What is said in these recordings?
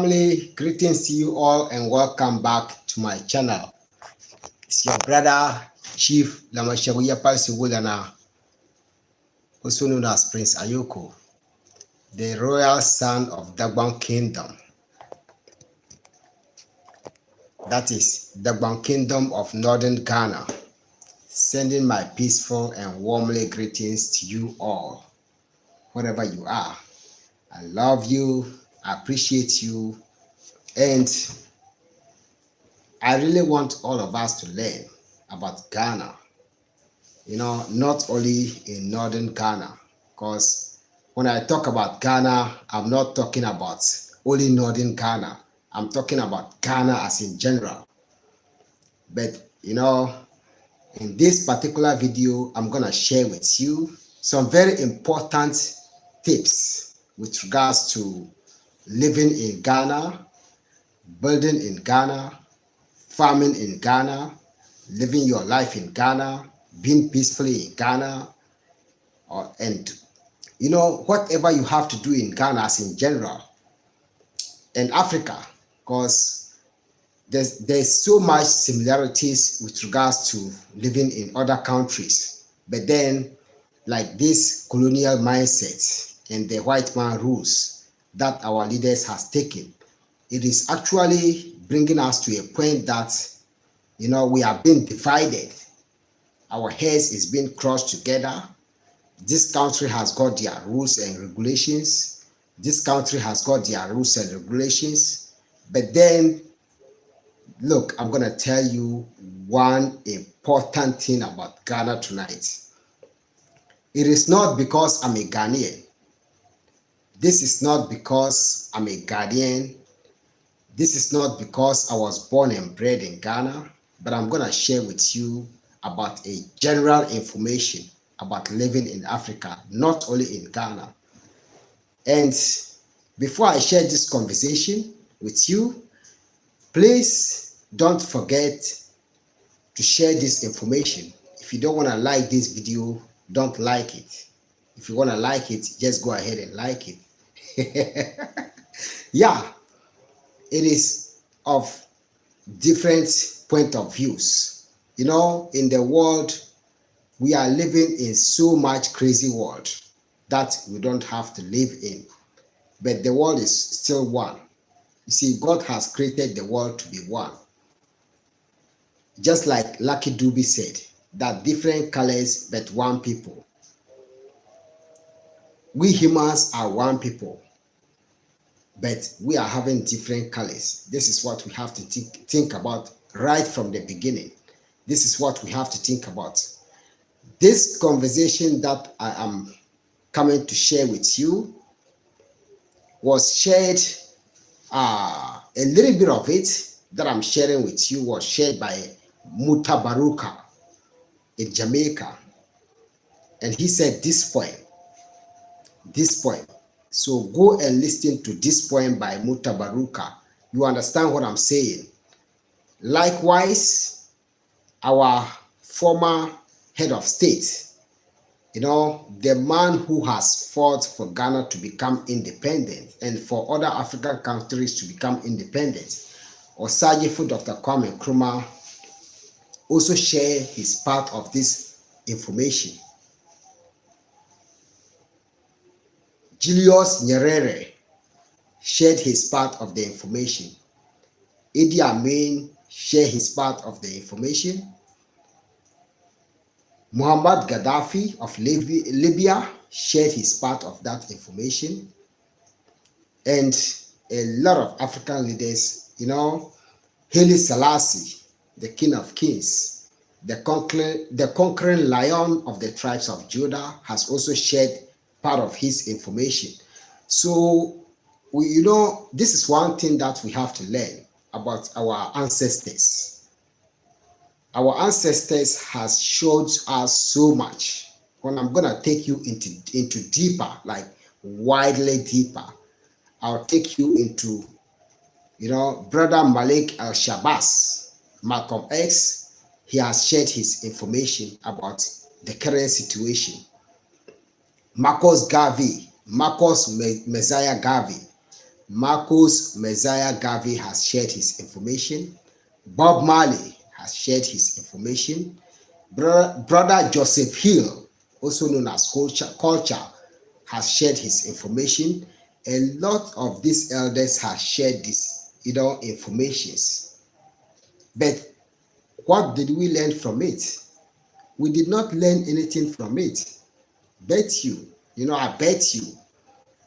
family, greetings to you all and welcome back to my channel. It's your brother, Chief Lamashegu Yepalsi Wulana, also known as Prince Ayoko, the royal son of Dagbon Kingdom. That is Dagbon Kingdom of Northern Ghana, sending my peaceful and warmly greetings to you all, wherever you are. I love you, I appreciate you, and I really want all of us to learn about Ghana, not only in Northern Ghana, because when I talk about Ghana, I'm not talking about only Northern Ghana. I'm talking about Ghana as in general. But, in this particular video, I'm going to share with you some very important tips with regards to living in Ghana, building in Ghana, farming in Ghana, living your life in Ghana, being peacefully in Ghana, and whatever you have to do in Ghana as in general, and Africa, because there's so much similarities with regards to living in other countries, but then like this colonial mindset and the white man rules that our leaders has taken, it is actually bringing us to a point that we are being divided. Our heads is being crossed together. This country has got their rules and regulations. This country has got their rules and regulations. But then, look, I'm going to tell you one important thing about Ghana tonight. It is not because I'm a Ghanaian. This is not because I'm a Ghanaian. This is not because I was born and bred in Ghana. But I'm going to share with you about a general information about living in Africa, not only in Ghana. And before I share this conversation with you, please don't forget to share this information. If you don't want to like this video, don't like it. If you want to like it, just go ahead and like it. Yeah, it is of different point of views. In the world, we are living in so much crazy world that we don't have to live in. But the world is still one. You see, God has created the world to be one. Just like Lucky Dube said, that different colors but one people. We humans are one people, but we are having different colors. This is what we have to think about right from the beginning. This is what we have to think about. This conversation that I am coming to share with you was shared, a little bit of it that I'm sharing with you was shared by Mutabaruka in Jamaica. And he said this point. So go and listen to this point by Mutabaruka. You understand what I'm saying? Likewise, our former head of state, the man who has fought for Ghana to become independent and for other African countries to become independent, Osajifo Dr. Kwame Nkrumah, also share his part of this information. Julius Nyerere shared his part of the information. Idi Amin shared his part of the information. Muhammad Gaddafi of Libya shared his part of that information. And a lot of African leaders, Haile Selassie, the King of Kings, the conquering lion of the tribes of Judah, has also shared part of his information. So, this is one thing that we have to learn about our ancestors. Our ancestors has showed us so much. When I'm going to take you into deeper, like widely deeper, I'll take you into, Brother Malik Al-Shabazz, Malcolm X. He has shared his information about the current situation. Marcus Messiah Garvey, Marcus Messiah Garvey has shared his information. Bob Marley has shared his information. Brother Joseph Hill, also known as Culture, has shared his information. A lot of these elders have shared this, informations. But what did we learn from it? We did not learn anything from it. I bet you,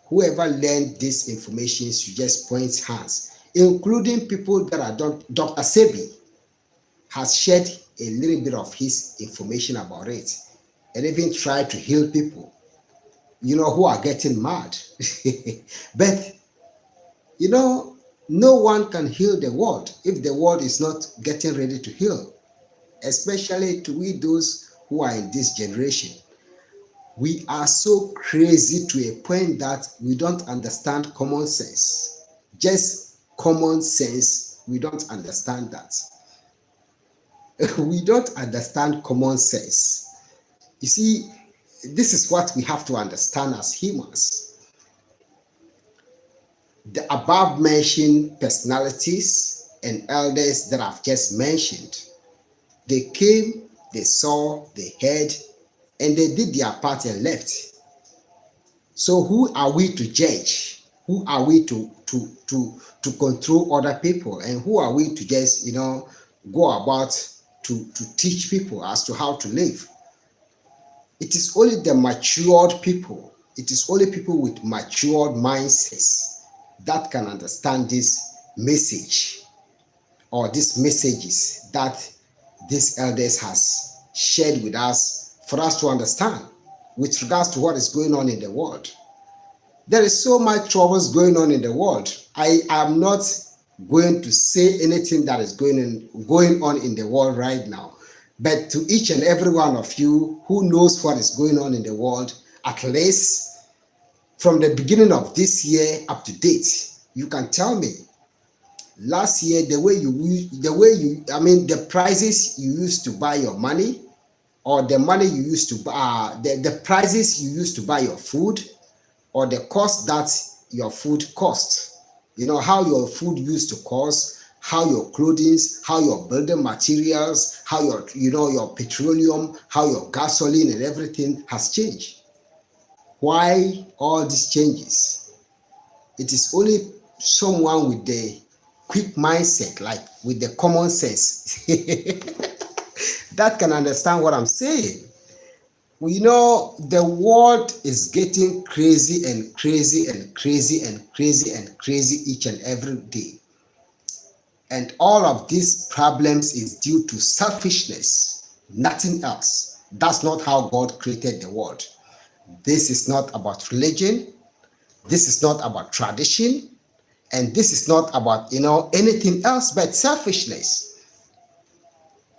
whoever learned this information should just point hands, including people that are Dr. Sebi has shared a little bit of his information about it and even tried to heal people, who are getting mad. But, no one can heal the world if the world is not getting ready to heal, especially to we those who are in this generation. We are so crazy to a point that we don't understand common sense. Just common sense, we don't understand that. We don't understand common sense. You see, this is what we have to understand as humans. The above mentioned personalities and elders that I've just mentioned, they came, they saw, they heard, and they did their part and left. So who are we to judge? Who are we to control other people? And who are we to just, go about to teach people as to how to live? It is only the matured people. It is only people with matured mindsets that can understand this message or these messages that these elders has shared with us for us to understand with regards to what is going on in the world. There is so much troubles going on in the world. I am not going to say anything that is going on in the world right now. But to each and every one of you who knows what is going on in the world, at least from the beginning of this year up to date, you can tell me last year the prices you used to buy your money, or the money you used to buy, the prices you used to buy your food, or the cost that your food cost. How your food used to cost, how your clothing, how your building materials, how your petroleum, how your gasoline and everything has changed. Why all these changes? It is only someone with the quick mindset, like with the common sense, that can understand what I'm saying. The world is getting crazy and crazy and crazy and crazy and crazy each and every day. And all of these problems is due to selfishness, nothing else. That's not how God created the world. This is not about religion. This is not about tradition. And this is not about, anything else but selfishness.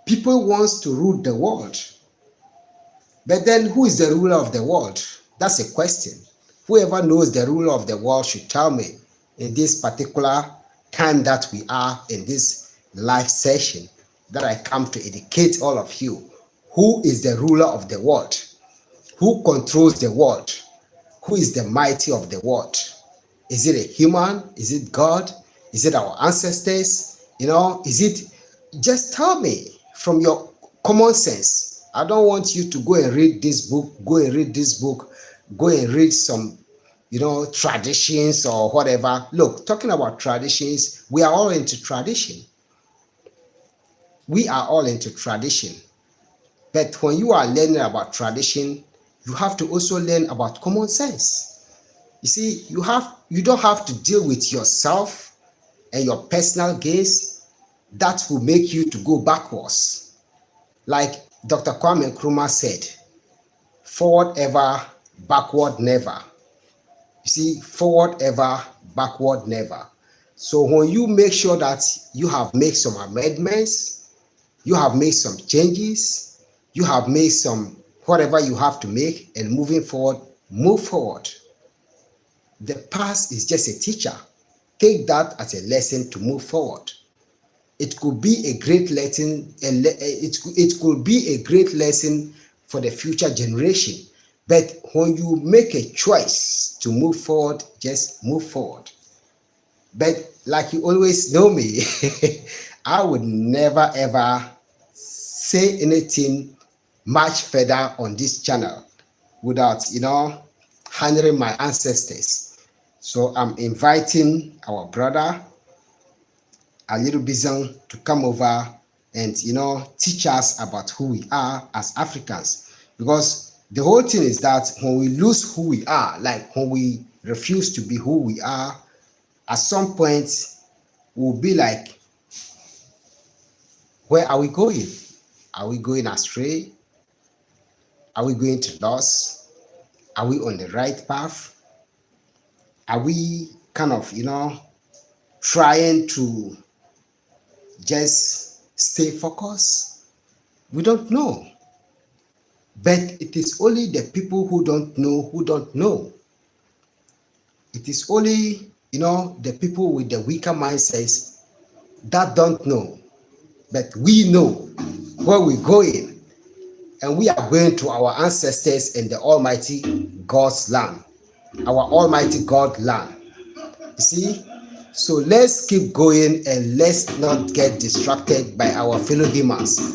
People want to rule the world. But then who is the ruler of the world? That's a question. Whoever knows the ruler of the world should tell me in this particular time that we are in this live session, that I come to educate all of you. Who is the ruler of the world? Who controls the world? Who is the mighty of the world? Is it a human? Is it God? Is it our ancestors? Is it? Just tell me from your common sense. I don't want you to go and read this book, go and read some, traditions or whatever. Look, talking about traditions, we are all into tradition. We are all into tradition. But when you are learning about tradition, you have to also learn about common sense. You see, you don't have to deal with yourself and your personal gains that will make you to go backwards. Like Dr. Kwame Nkrumah said, forward ever, backward never. You see, forward ever, backward never. So when you make sure that you have made some amendments, you have made some changes, you have made some whatever you have to make, and moving forward, move forward. The past is just a teacher. Take that as a lesson to move forward. It could be a great lesson, it could be a great lesson for the future generation. But when you make a choice to move forward, just move forward. But like you always know me, I would never ever say anything much further on this channel without, honoring my ancestors. So I'm inviting our brother, a little Bizon, to come over and, teach us about who we are as Africans. Because the whole thing is that when we lose who we are, like when we refuse to be who we are, at some point we'll be like, where are we going? Are we going astray? Are we going to loss? Are we on the right path? Are we kind of, trying to just stay focused? We don't know. But it is only the people who don't know. It is only, the people with the weaker mindsets that don't know. But we know where we're going. And we are going to our ancestors in the Almighty God's land. Our Almighty God land. You see? So let's keep going and let's not get distracted by our fellow humans.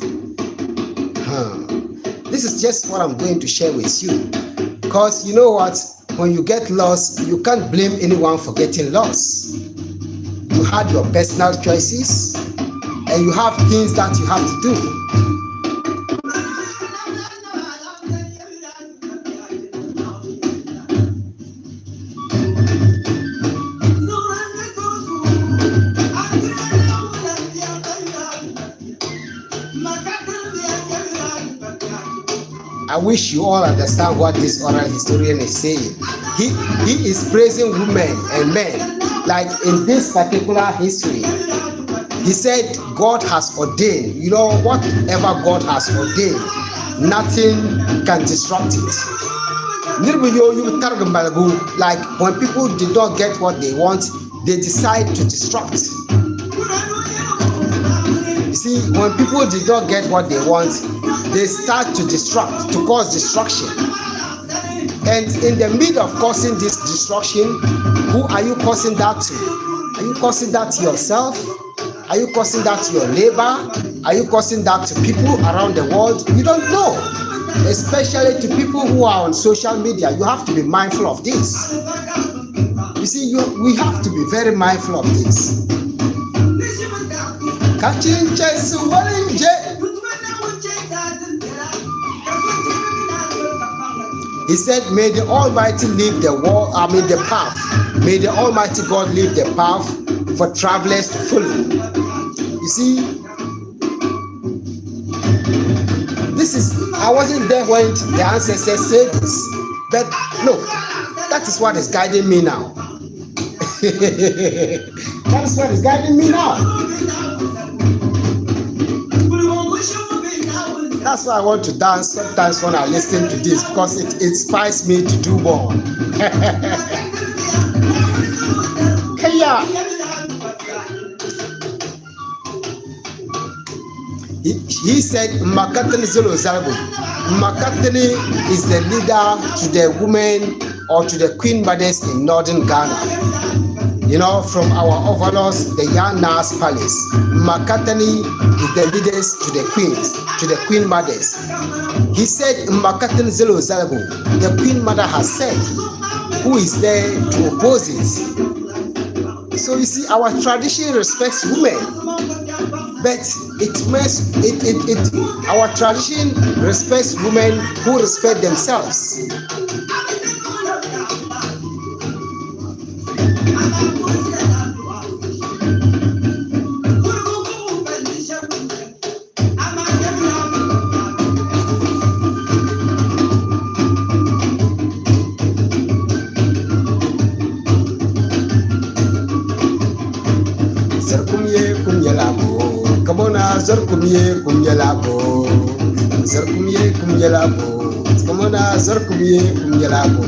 This is just what I'm going to share with you. Because you know what? When you get lost, you can't blame anyone for getting lost. You had your personal choices and you have things that you have to do. I wish you all understand what this oral historian is saying. He is praising women and men. Like in this particular history, he said God has ordained, whatever God has ordained, nothing can disrupt it. Like when people did not get what they want, they decide to disrupt. You see, when people did not get what they want, they start to disrupt, to cause destruction. And in the middle of causing this destruction, who are you causing that to? Are you causing that to yourself? Are you causing that to your neighbor? Are you causing that to people around the world? You don't know. Especially to people who are on social media. You have to be mindful of this. You see, we have to be very mindful of this. He said, may the Almighty leave the path. May the Almighty God leave the path for travelers to follow. You see, I wasn't there when the ancestors said this. But look, that is what is guiding me now. That is what is guiding me now. That's why I want to dance sometimes when I listen to this, because it inspires me to do more. He said, Makatani Zolo Zalbo. Makatani is the leader to the women or to the queen mothers in northern Ghana. From our overlords, the Yanas Palace. Makatani is the leaders to the queens, to the queen mothers. He said, Makatani Zelo Zalabo, the queen mother has said, who is there to oppose it? So you see, our tradition respects women, but our tradition respects women who respect themselves. Zarkumye kumyalabo, zarkumye kumyalabo, kamona zarkumye kumyalabo.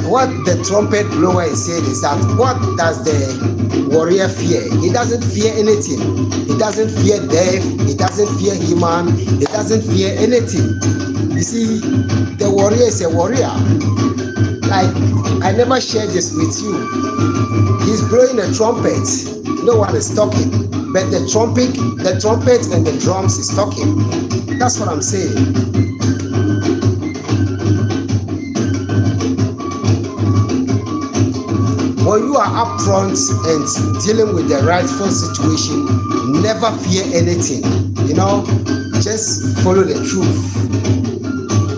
What the trumpet blower is saying is that what does the warrior fear? He doesn't fear anything. He doesn't fear death. He doesn't fear human. He doesn't fear anything. You see, the warrior is a warrior. Like, I never shared this with you. He's blowing a trumpet. No one is talking. But the trumpet and the drums is talking. That's what I'm saying. When you are up front and dealing with the rightful situation, never fear anything. You know, just follow the truth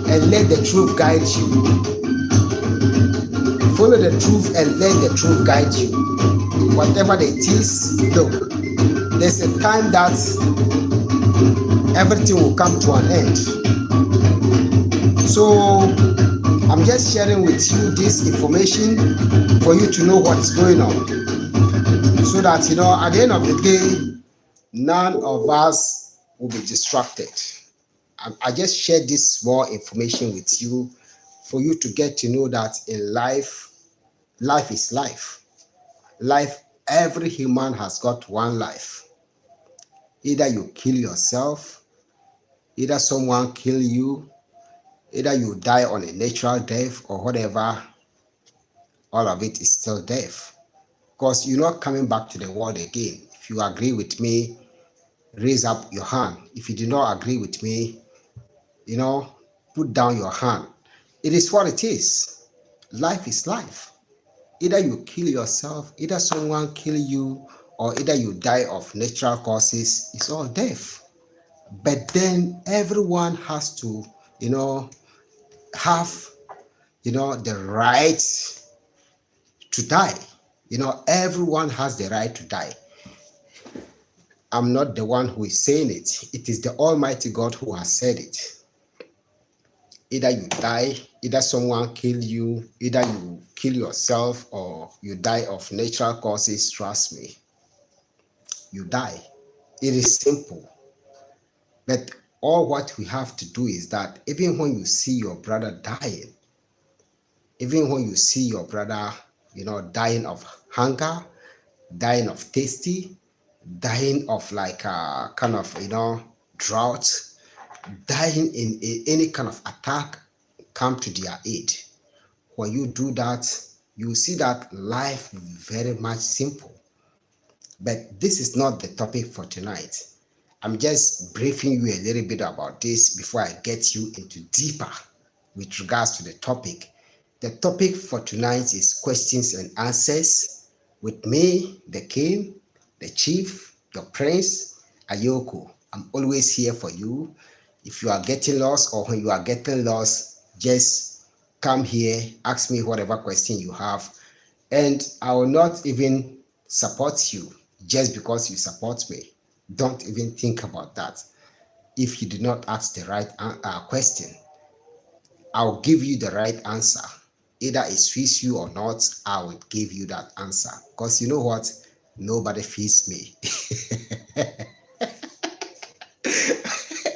and let the truth guide you. Follow the truth and let the truth guide you. Whatever it is, look, there's a time that everything will come to an end. So I'm just sharing with you this information for you to know what is going on, so that at the end of the day, none of us will be distracted. I just shared this small information with you for you to get to know that in life is life. Every human has got one life. Either you kill yourself, either someone kill you, either you die on a natural death or whatever. All of it is still death, because you're not coming back to the world again. If you agree with me, raise up your hand. If you do not agree with me, put down your hand. It is what it is. Life is life. Either you kill yourself, either someone kill you, or either you die of natural causes. It's all death. But then everyone has to, have, the right to die. Everyone has the right to die. I'm not the one who is saying it. It is the Almighty God who has said it. Either you die, either someone kill you, either you kill yourself, or you die of natural causes. Trust me, you die. It is simple. But all what we have to do is that even when you see your brother dying, even when you see your brother, dying of hunger, dying of thirsty, dying of like a kind of, drought, dying in any kind of attack, come to their aid. When you do that, you see that life very much simple. But this is not the topic for tonight. I'm just briefing you a little bit about this before I get you into deeper with regards to the topic. The topic for tonight is questions and answers with me, the king, the chief, your Prince Ayoko. I'm always here for you. If you are getting lost, or when you are getting lost, just come here, ask me whatever question you have, and I will not even support you just because you support me. Don't even think about that. If you do not ask the right question, I'll give you the right answer. Either it feeds you or not, I will give you that answer. Because you know what? Nobody feeds me.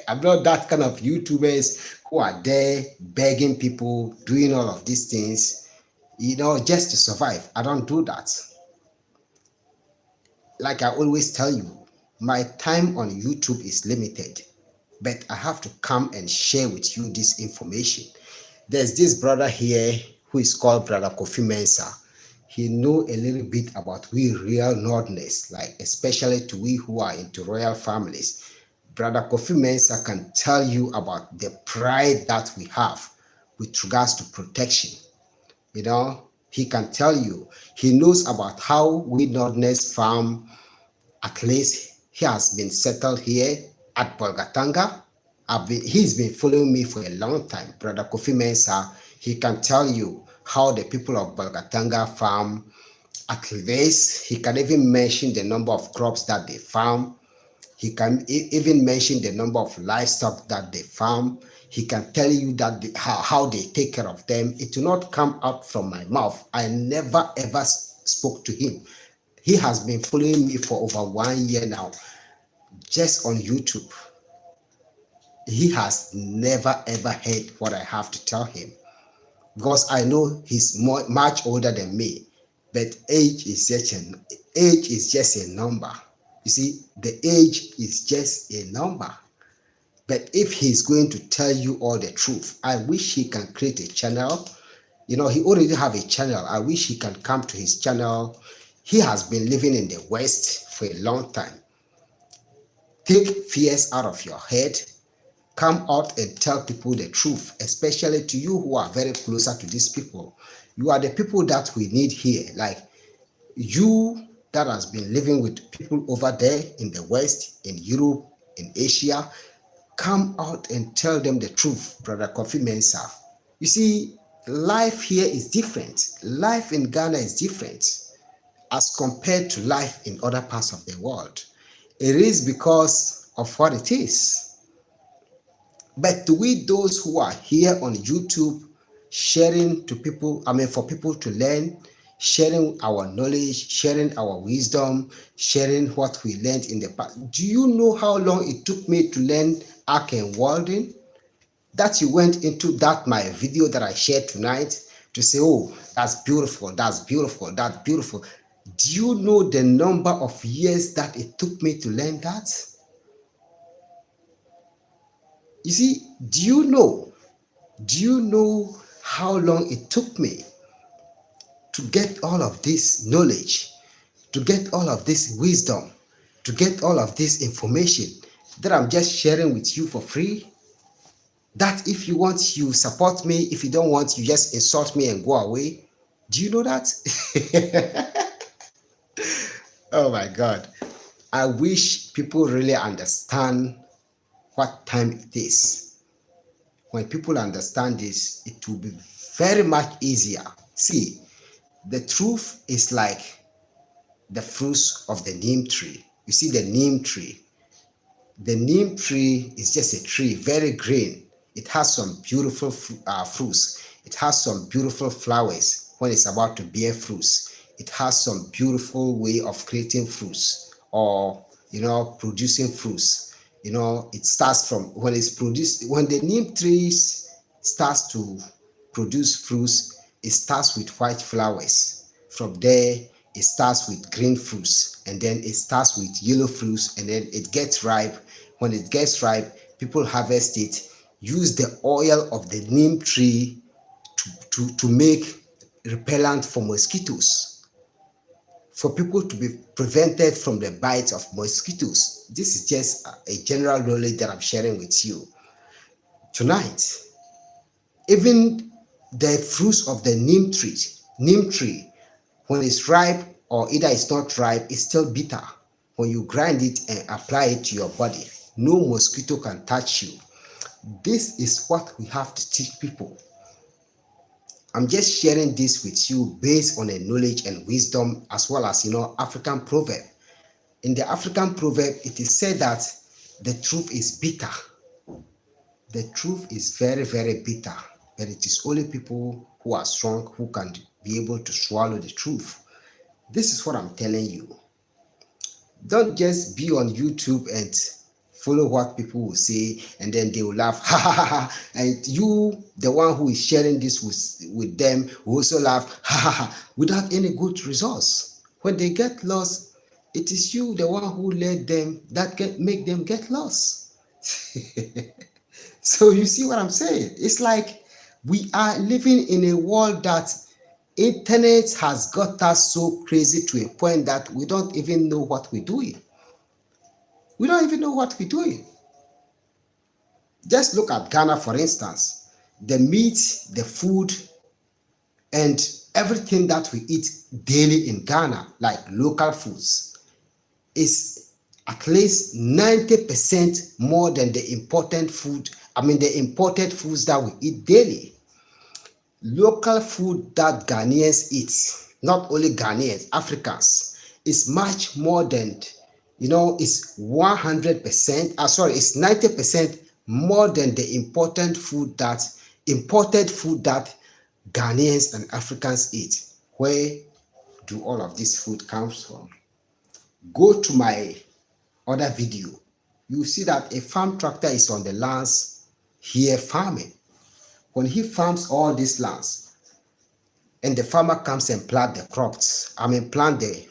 I'm not that kind of YouTubers who are there begging people, doing all of these things, just to survive. I don't do that. Like I always tell you, my time on YouTube is limited, but I have to come and share with you this information. There's this brother here who is called Brother Kofi Mensah. He know a little bit about we real Northerners, like especially to we who are into royal families. Brother Kofi Mensah can tell you about the pride that we have with regards to protection. He can tell you, he knows about how we Northerners farm. At least he has been settled here at Bolgatanga. He's been following me for a long time. Brother Kofi Mensah, he can tell you how the people of Bolgatanga farm. At least he can even mention the number of crops that they farm. He can even mention the number of livestock that they farm. He can tell you that how they take care of them. It will not come out from my mouth. I never ever spoke to him. He has been following me for over 1 year now, just on YouTube. He has never ever heard what I have to tell him, because I know he's much older than me. But age is just a number. You see, the age is just a number. But if he's going to tell you all the truth, I wish he can create a channel He already have a channel. I wish he can come to his channel. He has been living in the West for a long time. Take fears out of your head. Come out and tell people the truth, especially to you who are very closer to these people. You are the people that we need here. Like you that has been living with people over there in the West, in Europe, in Asia, come out and tell them the truth, Brother Kofi Mensah. You see, life here is different. Life in Ghana is different as compared to life in other parts of the world. It is because of what it is. But to we those who are here on YouTube sharing to people, for people to learn, sharing our knowledge, sharing our wisdom, sharing what we learned in the past. Do you know how long it took me to learn arc and welding? That you went into that my video that I shared tonight to say, oh, that's beautiful, that's beautiful, that's beautiful. Do you know the number of years that it took me to learn that? You see, do you know how long it took me to get all of this knowledge, to get all of this wisdom, to get all of this information that I'm just sharing with you for free? That if you want, you support me. If you don't want, you just insult me and go away. Do you know that? Oh my God. I wish people really understand what time it is. When people understand this, it will be very much easier. See, the truth is like the fruits of the neem tree. You see the neem tree. The neem tree is just a tree, very green. It has some beautiful fruits. It has some beautiful flowers when it's about to bear fruits. It has some beautiful way of creating fruits or, producing fruits. It starts from when it's produced, when the neem trees starts to produce fruits, it starts with white flowers. From there, it starts with green fruits, and then it starts with yellow fruits, and then it gets ripe. When it gets ripe, people harvest it, use the oil of the neem tree to make repellent for mosquitoes, for people to be prevented from the bites of mosquitoes. This is just a general knowledge that I'm sharing with you tonight. Even the fruits of the neem tree, when it's ripe or either it's not ripe, it's still bitter. When you grind it and apply it to your body, no mosquito can touch you. This is what we have to teach people. I'm just sharing this with you based on a knowledge and wisdom, as well as African proverb. In the African proverb, it is said that the truth is bitter. The truth is very, very bitter, but it is only people who are strong who can be able to swallow the truth. This is what I'm telling you. Don't just be on YouTube and follow what people will say, and then they will laugh, ha ha ha ha, and you, the one who is sharing this with them, will also laugh, ha ha ha, without any good results. When they get lost, it is you, the one who led them, that make them get lost. So you see what I'm saying? It's like we are living in a world that internet has got us so crazy to a point that we don't even know what we're doing. We don't even know what we're doing. Just look at Ghana, for instance. The meat, the food, and everything that we eat daily in Ghana, like local foods, is at least 90% more than the imported food. The imported foods that we eat daily. Local food that Ghanaians eat, not only Ghanaians, Africans, is much more than, it's 100%, it's 90% more than the imported food that Ghanaians and Africans eat. Where do all of this food comes from? Go to my other video. You see that a farm tractor is on the lands here farming. When he farms all these lands, and the farmer comes and plant the crops, plant the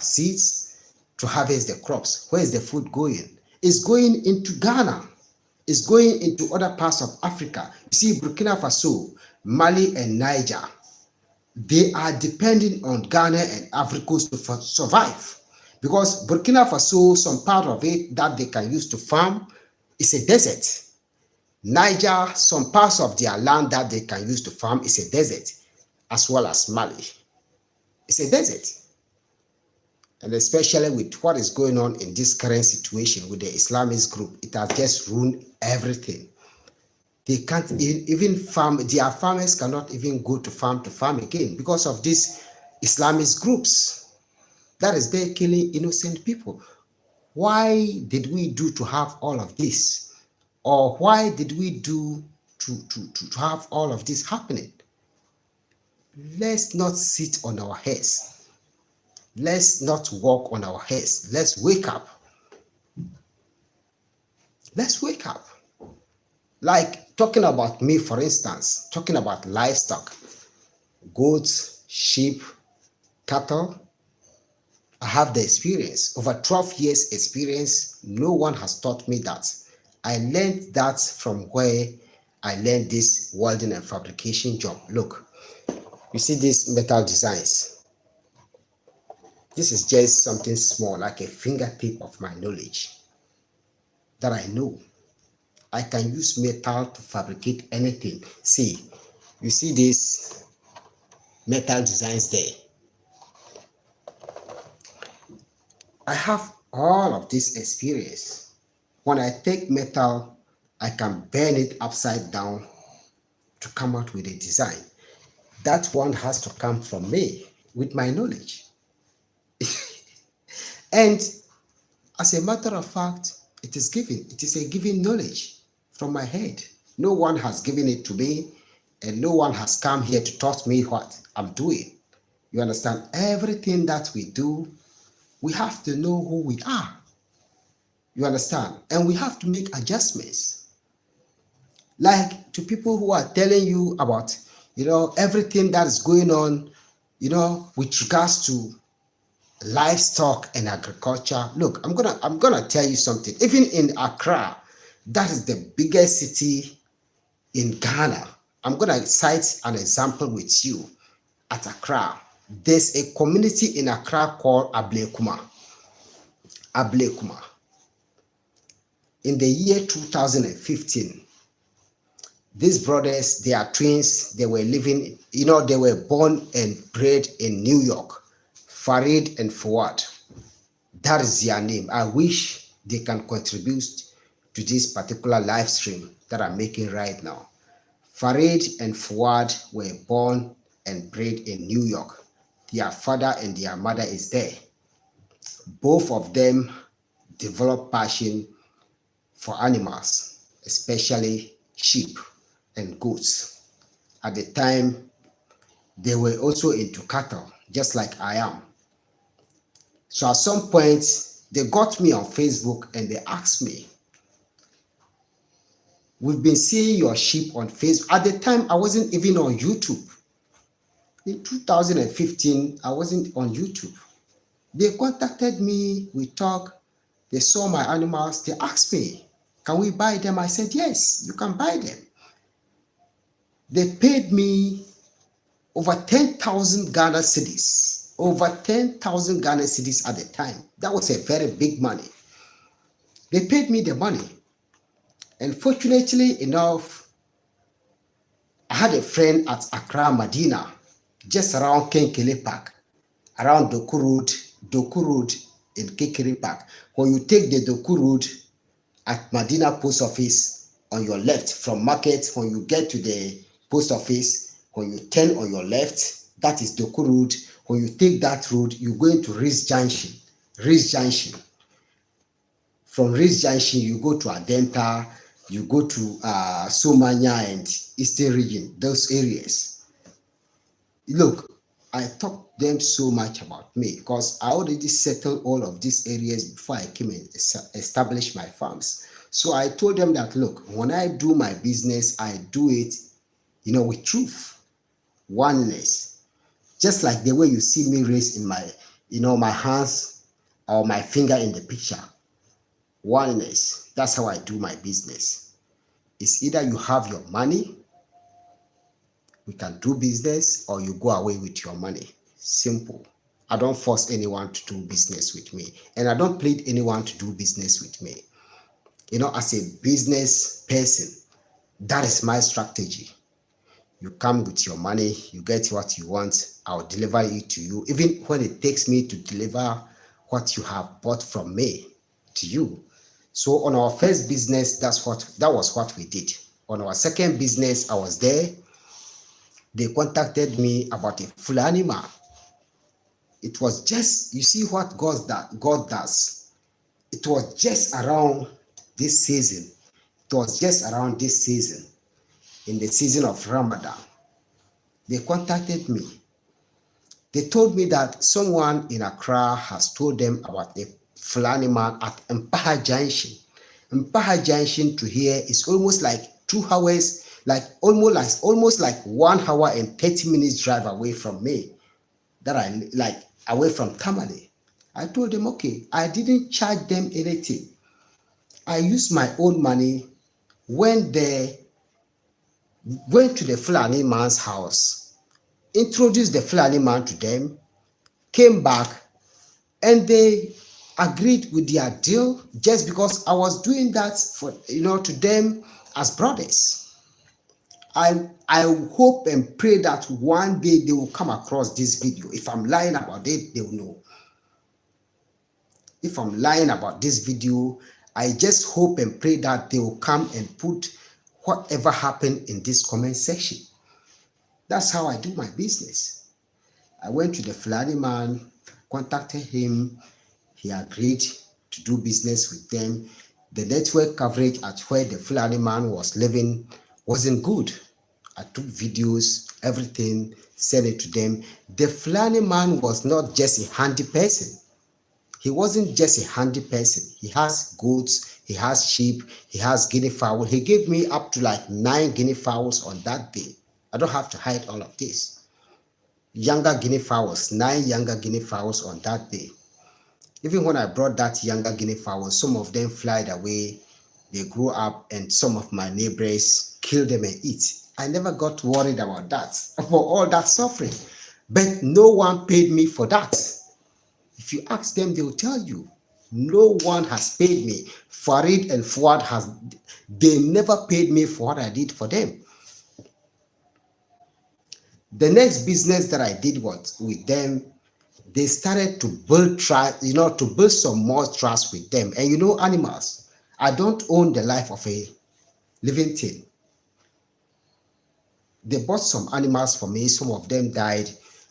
seeds to harvest the crops, where is the food going? It's going into Ghana. is going into other parts of Africa. You see, Burkina Faso, Mali, and Niger, they are depending on Ghana and Ivory Coast to survive. Because Burkina Faso, some part of it that they can use to farm is a desert. Niger, some parts of their land that they can use to farm is a desert, as well as Mali. It's a desert. And especially with what is going on in this current situation with the Islamist group, it has just ruined everything. They can't even farm, their farmers cannot even go to farm again because of these Islamist groups. That is, they're killing innocent people. Why did we do to have all of this? Or why did we do to have all of this happening? Let's not sit on our heads. Let's not walk on our heads. Let's wake up. Let's wake up. Like talking about me, for instance, talking about livestock, goats, sheep, cattle. I have the experience, over 12 years experience. No one has taught me that. I learned that from where I learned this welding and fabrication job. Look, you see these metal designs. This is just something small, like a fingertip of my knowledge that I know. I can use metal to fabricate anything. See, you see these metal designs there. I have all of this experience. When I take metal, I can burn it upside down to come out with a design. That one has to come from me with my knowledge. And as a matter of fact, it is given. It is a given knowledge from my head. No one has given it to me, and no one has come here to taught me what I'm doing. You understand? Everything that we do, we have to know who we are. You understand? And we have to make adjustments. Like to people who are telling you about, everything that is going on, with regards to livestock and agriculture. Look, I'm gonna tell you something. Even in Accra, that is the biggest city in Ghana. I'm gonna cite an example with you. At Accra, there's a community in Accra called Ablekuma. In the year 2015, these brothers, they are twins. They were living, they were born and bred in New York. Farid and Fuad. That is their name. I wish they can contribute to this particular live stream that I'm making right now. Farid and Fuad were born and bred in New York. Their father and their mother is there. Both of them developed passion for animals, especially sheep and goats. At the time, they were also into cattle, just like I am. So at some point, they got me on Facebook and they asked me, "We've been seeing your sheep on Facebook." At the time, I wasn't even on YouTube. In 2015, I wasn't on YouTube. They contacted me, we talked, they saw my animals, they asked me, "Can we buy them?" I said, "Yes, you can buy them." They paid me over 10,000 Ghana cedis. Over 10,000 Ghana cedis at the time. That was a very big money. They paid me the money. And fortunately enough, I had a friend at Accra, Medina, just around Kenkele Park, around Doku Road in Kenkele Park. When you take the Doku Road at Medina Post Office on your left from market, when you get to the post office, when you turn on your left, that is Doku Road. When you take that road, you go into Riz Junction. From Riz Junction, you go to Adenta, you go to Somanya and Eastern region, those areas. Look, I taught them so much about me because I already settled all of these areas before I came and established my farms. So I told them that, look, when I do my business, I do it, with truth, oneness. Just like the way you see me raise in my, my hands or my finger in the picture. Oneness. That's how I do my business. It's either you have your money, we can do business, or you go away with your money. Simple. I don't force anyone to do business with me, and I don't plead anyone to do business with me. As a business person, that is my strategy. You come with your money, you get what you want, I'll deliver it to you, even when it takes me to deliver what you have bought from me to you. So on our first business, that was what we did. On our second business, I was there. They contacted me about a Fulani man. It was just, you see what God does. It was just around this season. It was just around this season, in the season of Ramadan. They contacted me. They told me that someone in Accra has told them about a Fulani man at Mpaha Junction. Mpaha Junction to here is almost like 2 hours, like almost like 1 hour and 30 minutes drive away from me. That I like away from Tamale. I told them, okay, I didn't charge them anything. I used my own money, went there, went to the Fulani man's house, introduced the Fulani man to them, came back, and they agreed with their deal just because I was doing that for to them as brothers. I hope and pray that one day they will come across this video. If I'm lying about it, they will know. If I'm lying about this video, I just hope and pray that they will come and put whatever happened in this comment section. That's how I do my business. I went to the Fulani man, contacted him. He agreed to do business with them. The network coverage at where the Fulani man was living wasn't good. I took videos, everything, sent it to them. The Fulani man was not just a handy person. He wasn't just a handy person. He has goats, he has sheep, he has guinea fowl. He gave me up to like 9 guinea fowls on that day. I don't have to hide all of this. Younger guinea fowls, 9 younger guinea fowls on that day. Even when I brought that younger guinea fowls, some of them flied away. They grew up, and some of my neighbors killed them and eat. I never got worried about that, for all that suffering. But no one paid me for that. If you ask them, they will tell you, no one has paid me. Farid and Fuad they never paid me for what I did for them. The next business that I did was with them, they started to build trust, to build some more trust with them. And animals, I don't own the life of a living thing. They bought some animals for me. Some of them died.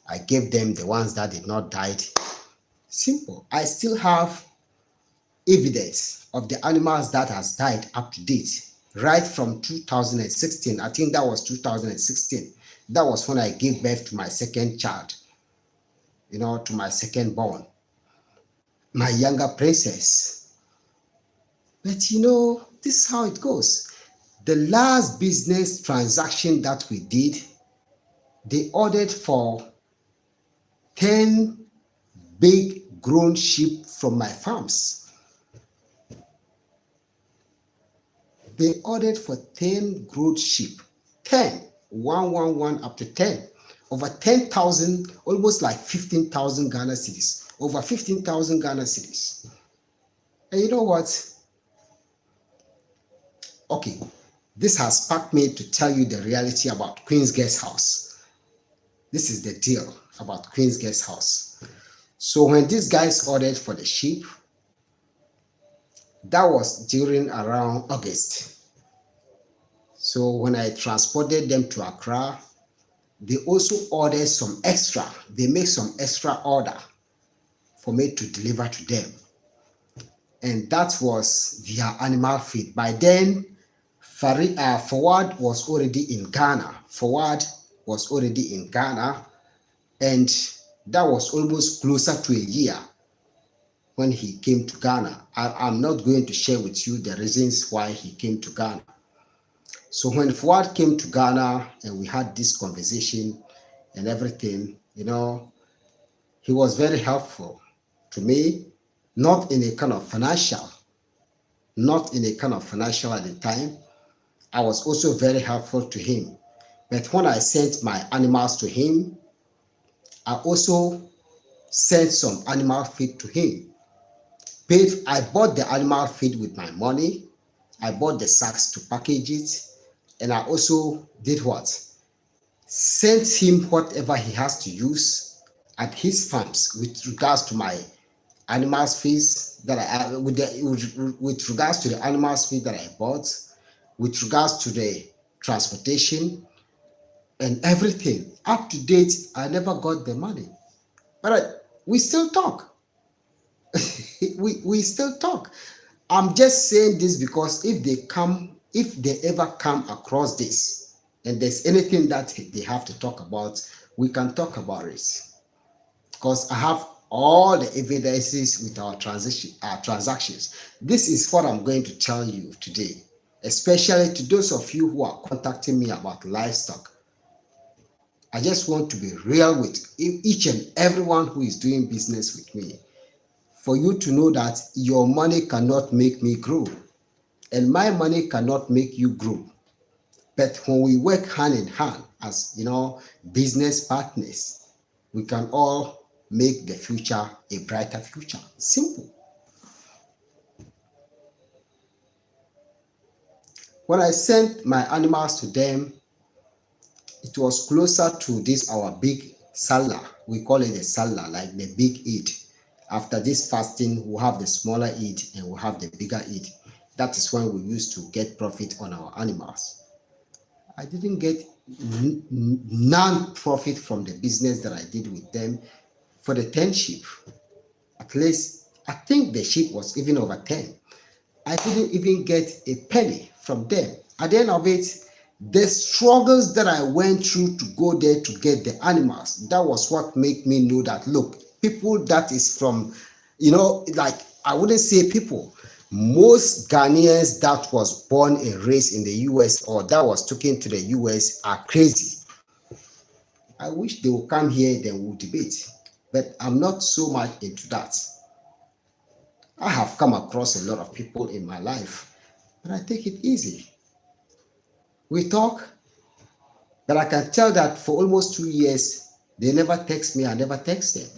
I gave them the ones that did not die. Simple. I still have evidence of the animals that has died up to date, right from 2016. I think that was 2016. That was when I gave birth to my second child, to my second born, my younger princess. But this is how it goes. The last business transaction that we did, they ordered for 10 big grown sheep from my farms. They ordered for 10 grown sheep. 10. 1 up to 10. Over 10,000, almost like 15,000 Ghana cedis. Over 15,000 Ghana cedis. And you know what? Okay, this has sparked me to tell you the reality about Queen's Guest House. This is the deal about Queen's Guest House. So when these guys ordered for the sheep, that was during around August. So when I transported them to Accra, they also ordered some extra. They make some extra order for me to deliver to them. And that was their animal feed. By then, Fawad was already in Ghana. Fawad was already in Ghana. And that was almost closer to a year when he came to Ghana. I'm not going to share with you the reasons why he came to Ghana. So when Fuad came to Ghana and we had this conversation and everything, he was very helpful to me, not in a kind of financial at the time. I was also very helpful to him. But when I sent my animals to him, I also sent some animal feed to him. I bought the animal feed with my money. I bought the sacks to package it. And I also did what? Sent him whatever he has to use at his farms with regards to my animals feeds that with regards to the animals feed that I bought, with regards to the transportation and everything. Up to date, I never got the money. But we still talk. we still talk. I'm just saying this because if they ever come across this and there's anything that they have to talk about, we can talk about it. Because I have all the evidences with our transactions. This is what I'm going to tell you today, especially to those of you who are contacting me about livestock. I just want to be real with each and everyone who is doing business with me, for you to know that your money cannot make me grow, and my money cannot make you grow. But when we work hand in hand as business partners, we can all make the future a brighter future. Simple. When I sent my animals to them, it was closer to this our big Salah. We call it a Salah, like the big Eid. After this fasting, we'll have the smaller Eid and we'll have the bigger Eid. That is when we used to get profit on our animals. I didn't get none profit from the business that I did with them for the 10 sheep. At least, I think the sheep was even over 10. I didn't even get a penny from them. At the end of it, the struggles that I went through to go there to get the animals, that was what made me know that, look, people that is from, like, I wouldn't say people, most Ghanaians that was born and raised in the US or that was taken to the US are crazy. I wish they would come here, then we'll debate. But I'm not so much into that. I have come across a lot of people in my life, but I take it easy. We talk, but I can tell that for almost 2 years, they never text me, I never text them.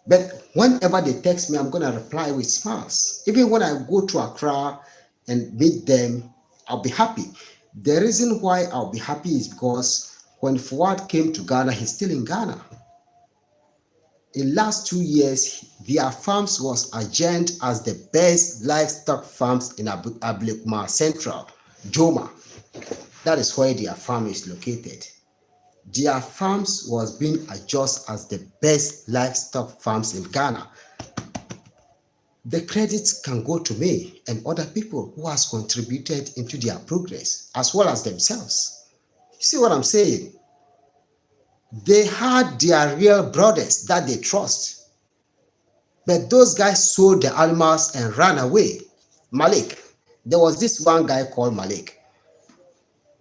But whenever they text me, I'm going to reply with smiles. Even when I go to Accra and meet them, I'll be happy. The reason why I'll be happy is because when Fuad came to Ghana, he's still in Ghana. In last 2 years, their farms was adjourned as the best livestock farms in Ablekuma Central, Joma. That is where their farm is located. Their farms was being adjusted as the best livestock farms in Ghana. The credits can go to me and other people who has contributed into their progress, as well as themselves. You see what I'm saying? They had their real brothers that they trust. But those guys sold the animals and ran away. Malik. There was this one guy called Malik.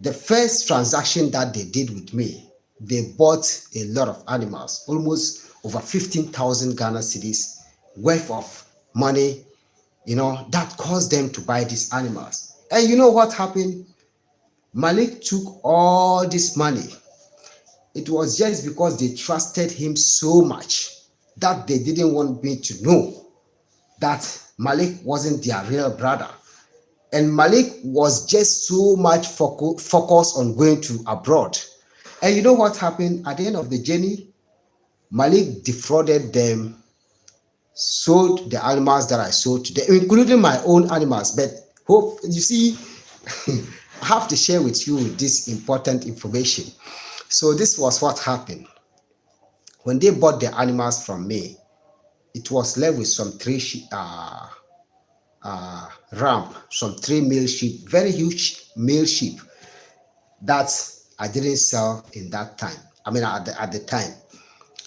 The first transaction that they did with me, they bought a lot of animals, almost over 15,000 Ghana cedis worth of money, that caused them to buy these animals. And you know what happened? Malik took all this money. It was just because they trusted him so much that they didn't want me to know that Malik wasn't their real brother. And Malik was just so much focused on going to abroad. And you know what happened at the end of the journey? Malik defrauded them, sold the animals that I sold to them, including my own animals. But you see, I have to share with you this important information. So this was what happened. When they bought the animals from me, it was left with some some 3 male sheep, very huge male sheep that I didn't sell in that time. I mean, at the time.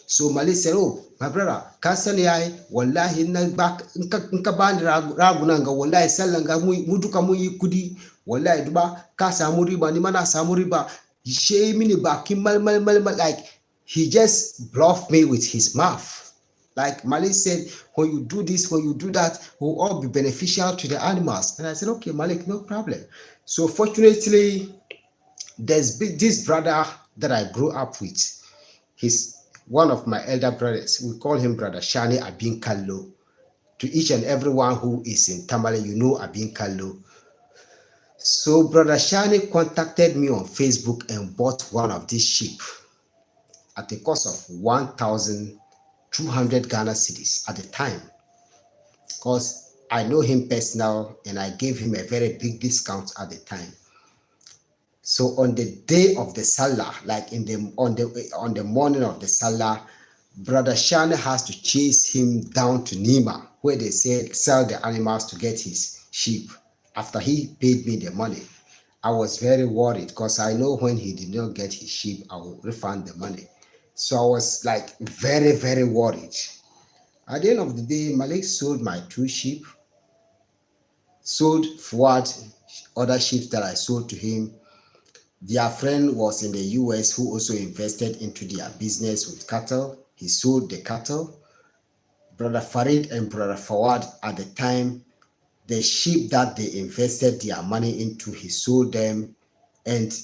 So Malik said, "Oh, my brother, kasani wallahi na back nkabani ragunanga wallahi salanga muduka muyi kudi wallahi duba kasa muriba ni mana samuriba shame ni back mal like he just bluffed me with his mouth. Like Malik said, when you do this, when you do that, will all be beneficial to the animals. And I said, okay, Malik, no problem. So fortunately, there's this brother that I grew up with. He's one of my elder brothers. We call him Brother Shani Abin Kallo. To each and everyone who is in Tamale, you know Abin Kallo. So Brother Shani contacted me on Facebook and bought one of these sheep at the cost of 1,200 Ghana cedis at the time, because I know him personal and I gave him a very big discount at the time. So on the day of the Salah, like on the morning of the Salah, Brother Shani has to chase him down to Nima, where they sell the animals to get his sheep. After he paid me the money, I was very worried because I know when he did not get his sheep, I will refund the money. So I was like very, very worried. At the end of the day, Malik sold my 2 sheep, sold Fuad other sheep that I sold to him. Their friend was in the US who also invested into their business with cattle. He sold the cattle. Brother Farid and Brother Fawad at the time, the sheep that they invested their money into, he sold them, and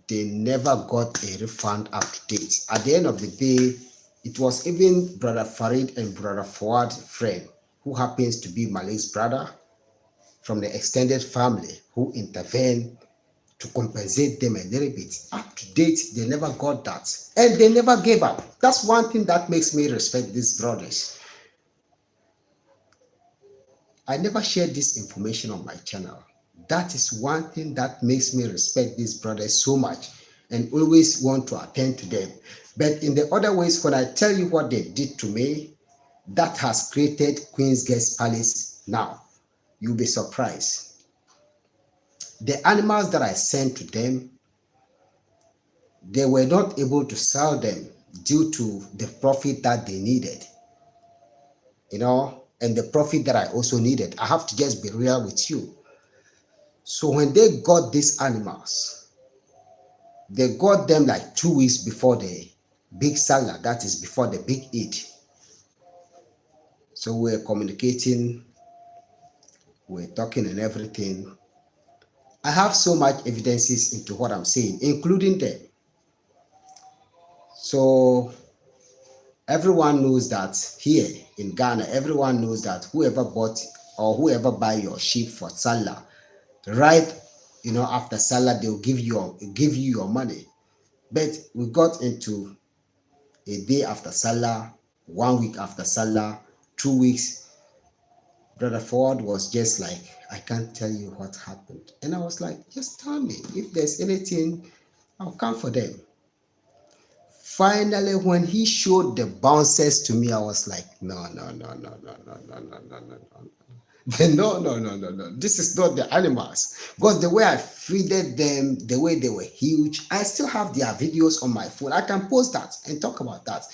they never got a refund up to date. At the end of the day, it was even Brother Farid and Brother Fawad friend, who happens to be Malik's brother from the extended family, who intervened to compensate them a little bit. Up to date, they never got that. And they never gave up. That's one thing that makes me respect these brothers. I never shared this information on my channel. That is one thing that makes me respect these brothers so much and always want to attend to them. But in the other ways, when I tell you what they did to me, that has created Queen's Guest Palace now. You'll be surprised. The animals that I sent to them, they were not able to sell them due to the profit that they needed, and the profit that I also needed. I have to just be real with you. So when they got these animals, they got them like 2 weeks before the big Salah, that is before the big Eid. So we're communicating, we're talking and everything. I have so much evidences into what I'm saying, including them. So everyone knows that here in Ghana, everyone knows that whoever bought or whoever buy your sheep for Salah, right, after Salah, they'll give you your money. But we got into a day after Salah, 1 week after Salah, 2 weeks. Brother Ford was just like, I can't tell you what happened. And I was like, just tell me. If there's anything, I'll come for them. Finally, when he showed the bouncers to me, I was like, no. No. This is not the animals. Because the way I feeded them, the way they were huge, I still have their videos on my phone. I can post that and talk about that.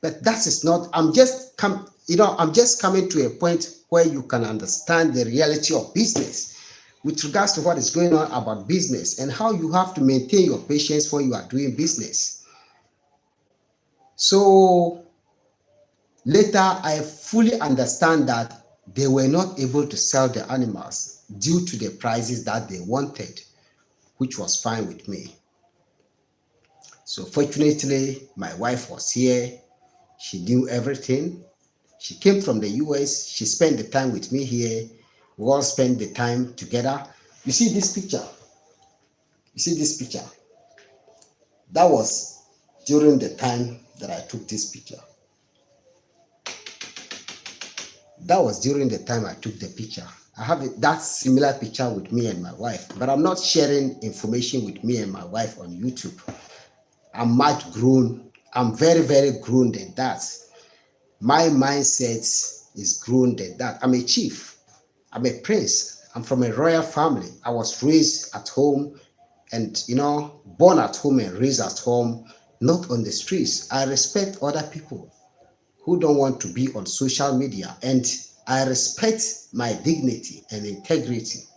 But that is not, I'm just coming to a point where you can understand the reality of business with regards to what is going on about business and how you have to maintain your patience when you are doing business. So later, I fully understand that they were not able to sell the animals due to the prices that they wanted, which was fine with me. So fortunately, my wife was here. She knew everything. She came from the US. She spent the time with me here. We all spent the time together. You see this picture? That was during the time that I took this picture. That was during the time I took the picture. I have that similar picture with me and my wife, but I'm not sharing information with me and my wife on YouTube. I'm much grown. I'm very, very grown than that. My mindset is grown than that. I'm a chief. I'm a prince. I'm from a royal family. I was raised at home and, born at home and raised at home, not on the streets. I respect other people who don't want to be on social media, and I respect my dignity and integrity.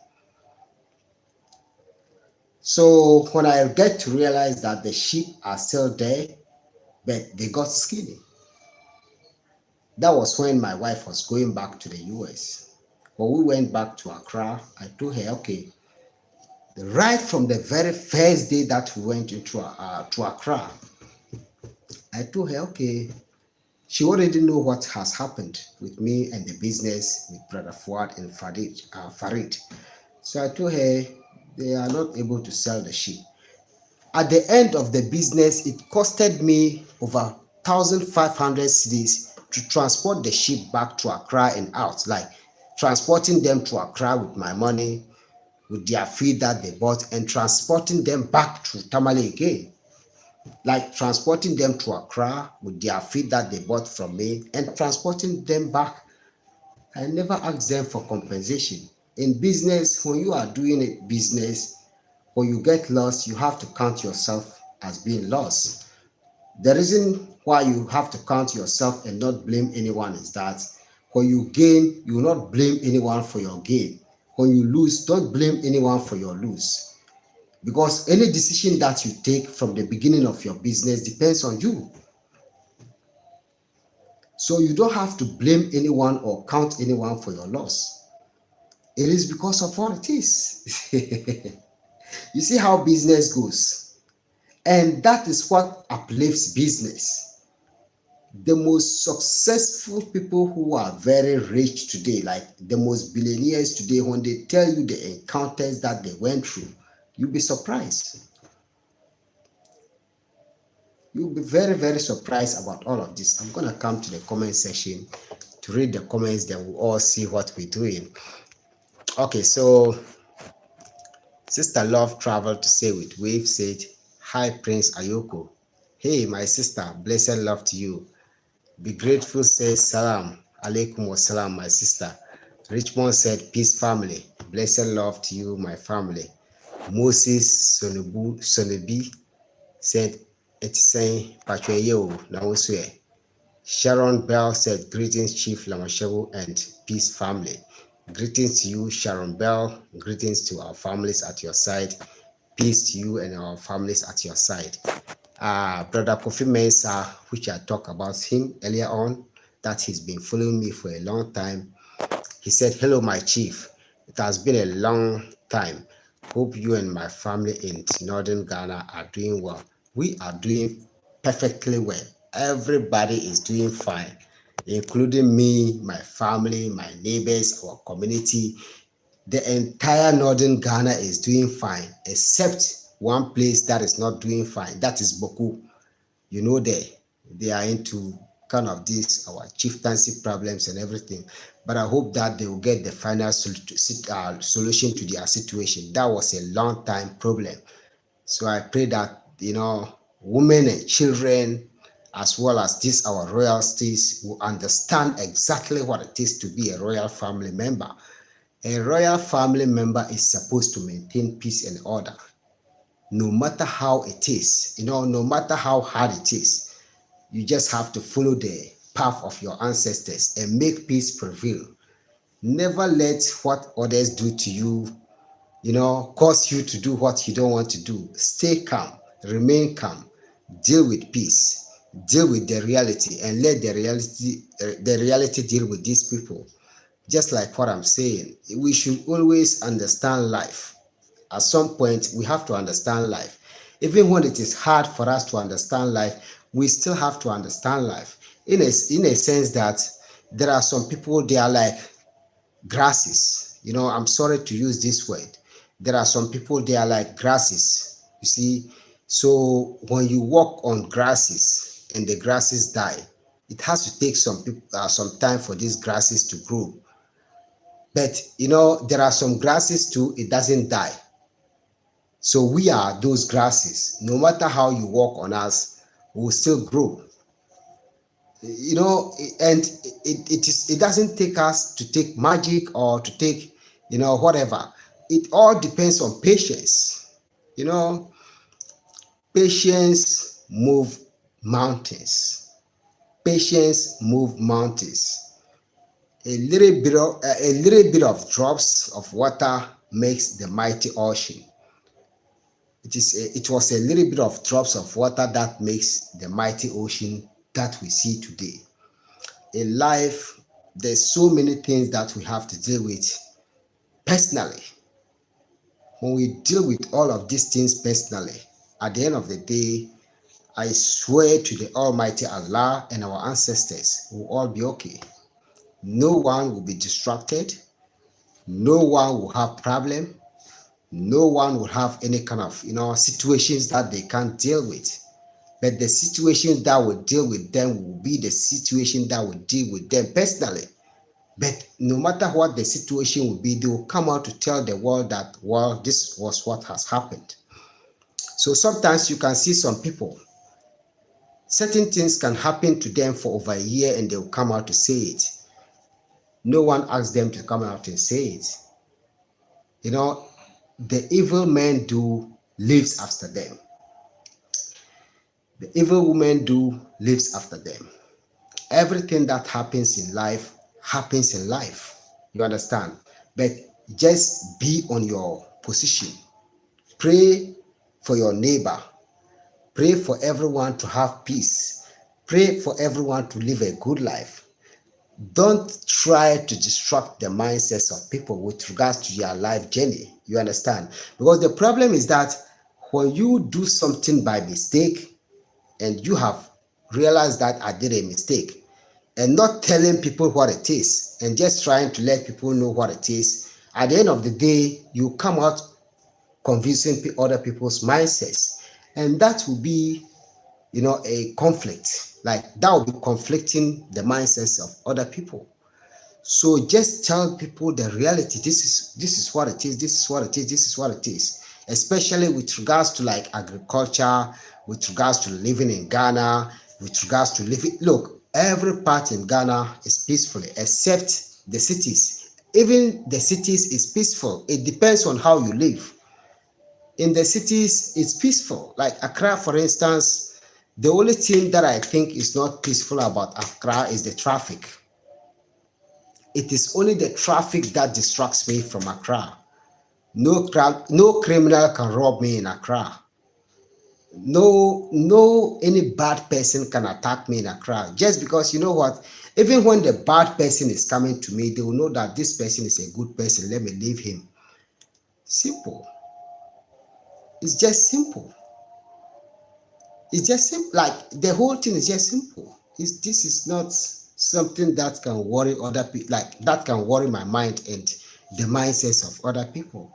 So when I get to realize that the sheep are still there, but they got skinny, That was when my wife was going back to the US. When we went back to Accra, I told her, okay, right from the very first day that we went to Accra, I told her, okay, she already know what has happened with me and the business with Brother Fuad and Farid. So I told her they are not able to sell the sheep. At the end of the business, it costed me over 1,500 cedis to transport the sheep back to Accra and out, like transporting them to Accra with my money, with their feed that they bought, and transporting them back to Tamale again. Like transporting them to Accra with their feed that they bought from me and transporting them back. I never asked them for compensation. In business, when you are doing a business, when you get lost, you have to count yourself as being lost. The reason why you have to count yourself and not blame anyone is that when you gain, you will not blame anyone for your gain. When you lose, don't blame anyone for your lose. Because any decision that you take from the beginning of your business depends on you. So you don't have to blame anyone or count anyone for your loss. It is because of what it is. You see how business goes. And that is what uplifts business. The most successful people who are very rich today, like the most billionaires today, when they tell you the encounters that they went through, you'll be surprised. You'll be very, very surprised about all of this. I'm going to come to the comment section to read the comments, then we'll all see what we're doing. Okay, so Sister Love traveled to say with Wave said, "Hi, Prince Ayoko. Hey, my sister, blessed love to you. Be grateful says, Salam. Alaikum wasalam, my sister. Richmond said, peace, family. Blessed love to you, my family. Moses Sonebi said, Etiseng Patrayeo Nawosue. Sharon Bell said, greetings, Chief Lamashegu and peace, family. Greetings to you, Sharon Bell. Greetings to our families at your side. Peace to you and our families at your side. Brother Kofi Mensah, which I talked about him earlier on, that he's been following me for a long time. He said, hello, my chief. It has been a long time. Hope you and my family in northern Ghana are doing well. We are doing perfectly well. Everybody is doing fine, including me, my family, my neighbors, our community. The entire northern Ghana is doing fine, except one place that is not doing fine. That is Boku. You know, they are into kind of this, our chieftaincy problems and everything. But I hope that they will get the final solution to their situation. That was a long time problem. So I pray that, women and children, as well as this, our royalties, will understand exactly what it is to be a royal family member. A royal family member is supposed to maintain peace and order, no matter how it is, no matter how hard it is. You just have to follow the path of your ancestors and make peace prevail. Never let what others do to you, cause you to do what you don't want to do. Stay calm, remain calm, deal with peace, deal with the reality, and let the reality deal with these people. Just like what I'm saying, we should always understand life. At some point, we have to understand life. Even when it is hard for us to understand life, we still have to understand life. In a sense that there are some people, they are like grasses. I'm sorry to use this word. There are some people, they are like grasses. You see, so when you walk on grasses and the grasses die, it has to take some time for these grasses to grow. But there are some grasses too, it doesn't die. So we are those grasses. No matter how you walk on us, we will still grow. And it doesn't take us to take magic or to take, whatever. It all depends on patience. Patience move mountains. Patience move mountains. A little bit of drops of water makes the mighty ocean. It was a little bit of drops of water that makes the mighty ocean that we see today. in life, there's so many things that we have to deal with personally. When we deal with all of these things personally, at the end of the day, I swear to the Almighty Allah and our ancestors, will all be okay. No one will be distracted. No one will have problem. No one will have any kind of situations that they can't deal with. But the situations that will deal with them will be the situation that will deal with them personally. But no matter what the situation will be, they will come out to tell the world that, well, this was what has happened. So sometimes you can see some people, certain things can happen to them for over a year and they will come out to say it. No one asks them to come out and say it. The evil men do lives after them. The evil women do lives after them. Everything that happens in life happens in life. You understand? But just be on your position. Pray for your neighbor. Pray for everyone to have peace. Pray for everyone to live a good life. Don't try to distract the mindsets of people with regards to your life journey. You understand? Because the problem is that when you do something by mistake and you have realized that I did a mistake, and not telling people what it is and just trying to let people know what it is, at the end of the day, you come out confusing other people's mindsets. And that will be, a conflict. Like that will be conflicting the mindsets of other people. So just tell people the reality. This is what it is. This is what it is. This is what it is. Especially with regards to like agriculture, with regards to living in Ghana, with regards to living. Look, every part in Ghana is peaceful except the cities. Even the cities is peaceful. It depends on how you live. In the cities, it's peaceful. Like Accra, for instance, the only thing that I think is not peaceful about Accra is the traffic. It is only the traffic that distracts me from Accra. No criminal can rob me in Accra. No, any bad person can attack me in Accra. Just because, you know what? Even when the bad person is coming to me, they will know that this person is a good person. Let me leave him. Simple. It's just simple. It's just simple. Like the whole thing is just simple. This is not something that can worry other people. Like that can worry my mind and the mindsets of other people.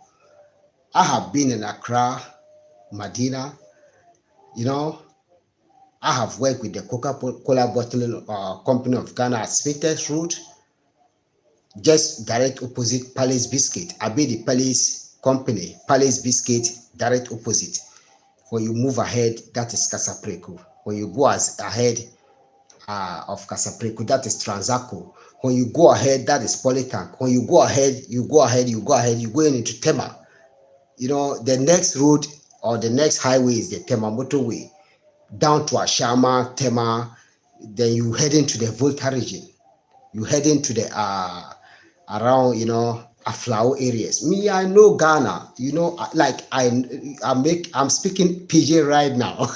I have been in Accra, Medina. I have worked with the Coca-Cola bottling company of Ghana at Smithers Road, just direct opposite Palace Biscuit. I be the Palace company, Palace Biscuit, direct opposite. When you move ahead, that is Casapreco. When you go ahead of Casapreco, that is Transaco. When you go ahead, that is Polytank. When you go ahead, you go into Tema. The next road or the next highway is the Tema motorway. Down to Ashama, Tema, then you head into the Volta region. You head into the around Aflao areas. Me, I know Ghana. Like I'm speaking PJ right now.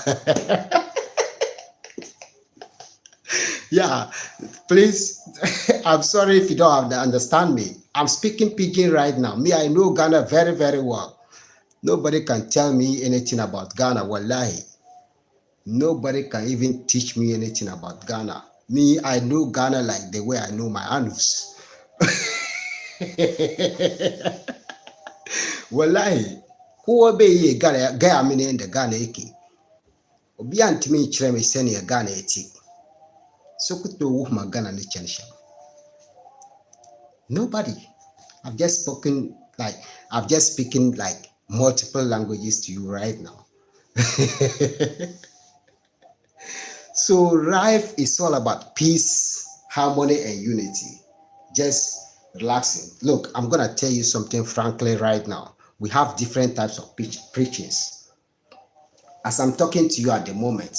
Yeah, please. I'm sorry if you don't understand me. I'm speaking PJ right now. Me, I know Ghana very, very well. Nobody can tell me anything about Ghana. Wallahi. Nobody can even teach me anything about Ghana. Me, I know Ghana like the way I know my anus. Wallahi, who be ye Ghana in the Ghana eki? Obi antimi kyerɛ me sɛnea Ghana eti. So could no my Ghana ne kyɛnhyɛ. Nobody. I've just speaking like multiple languages to you right now. So life is all about peace, harmony, and unity. Just relaxing. Look, I'm gonna tell you something frankly right now. We have different types of preachings. As I'm talking to you at the moment,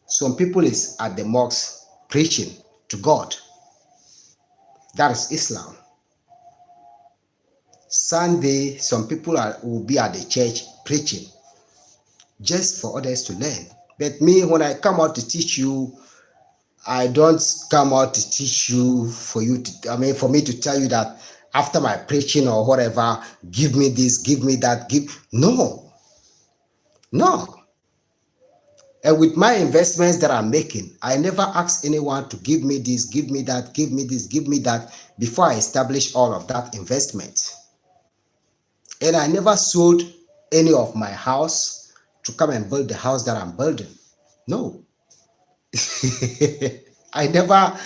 some people is at the mosque preaching to God. That is Islam. Sunday, some people will be at the church preaching just for others to learn. But me, when I come out to teach you, I don't come out to teach you for me to tell you that after my preaching or whatever, give me this, give me that, no, no. And with my investments that I'm making, I never ask anyone to give me this, give me that, give me this, give me that before I establish all of that investment. And I never sold any of my house to come and build the house that I'm building. No. I never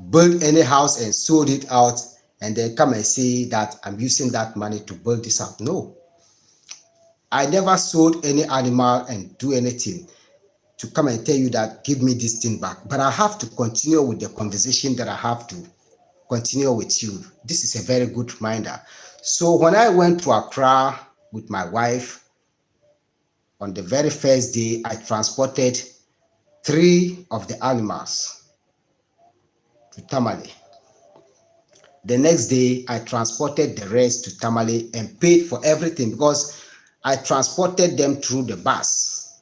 built any house and sold it out and then come and say that I'm using that money to build this up. No. I never sold any animal and do anything to come and tell you that give me this thing back. But I have to continue with the conversation that I have to continue with you. This is a very good reminder. So when I went to Accra with my wife, on the very first day, I transported 3 of the animals to Tamale. The next day, I transported the rest to Tamale and paid for everything because I transported them through the bus,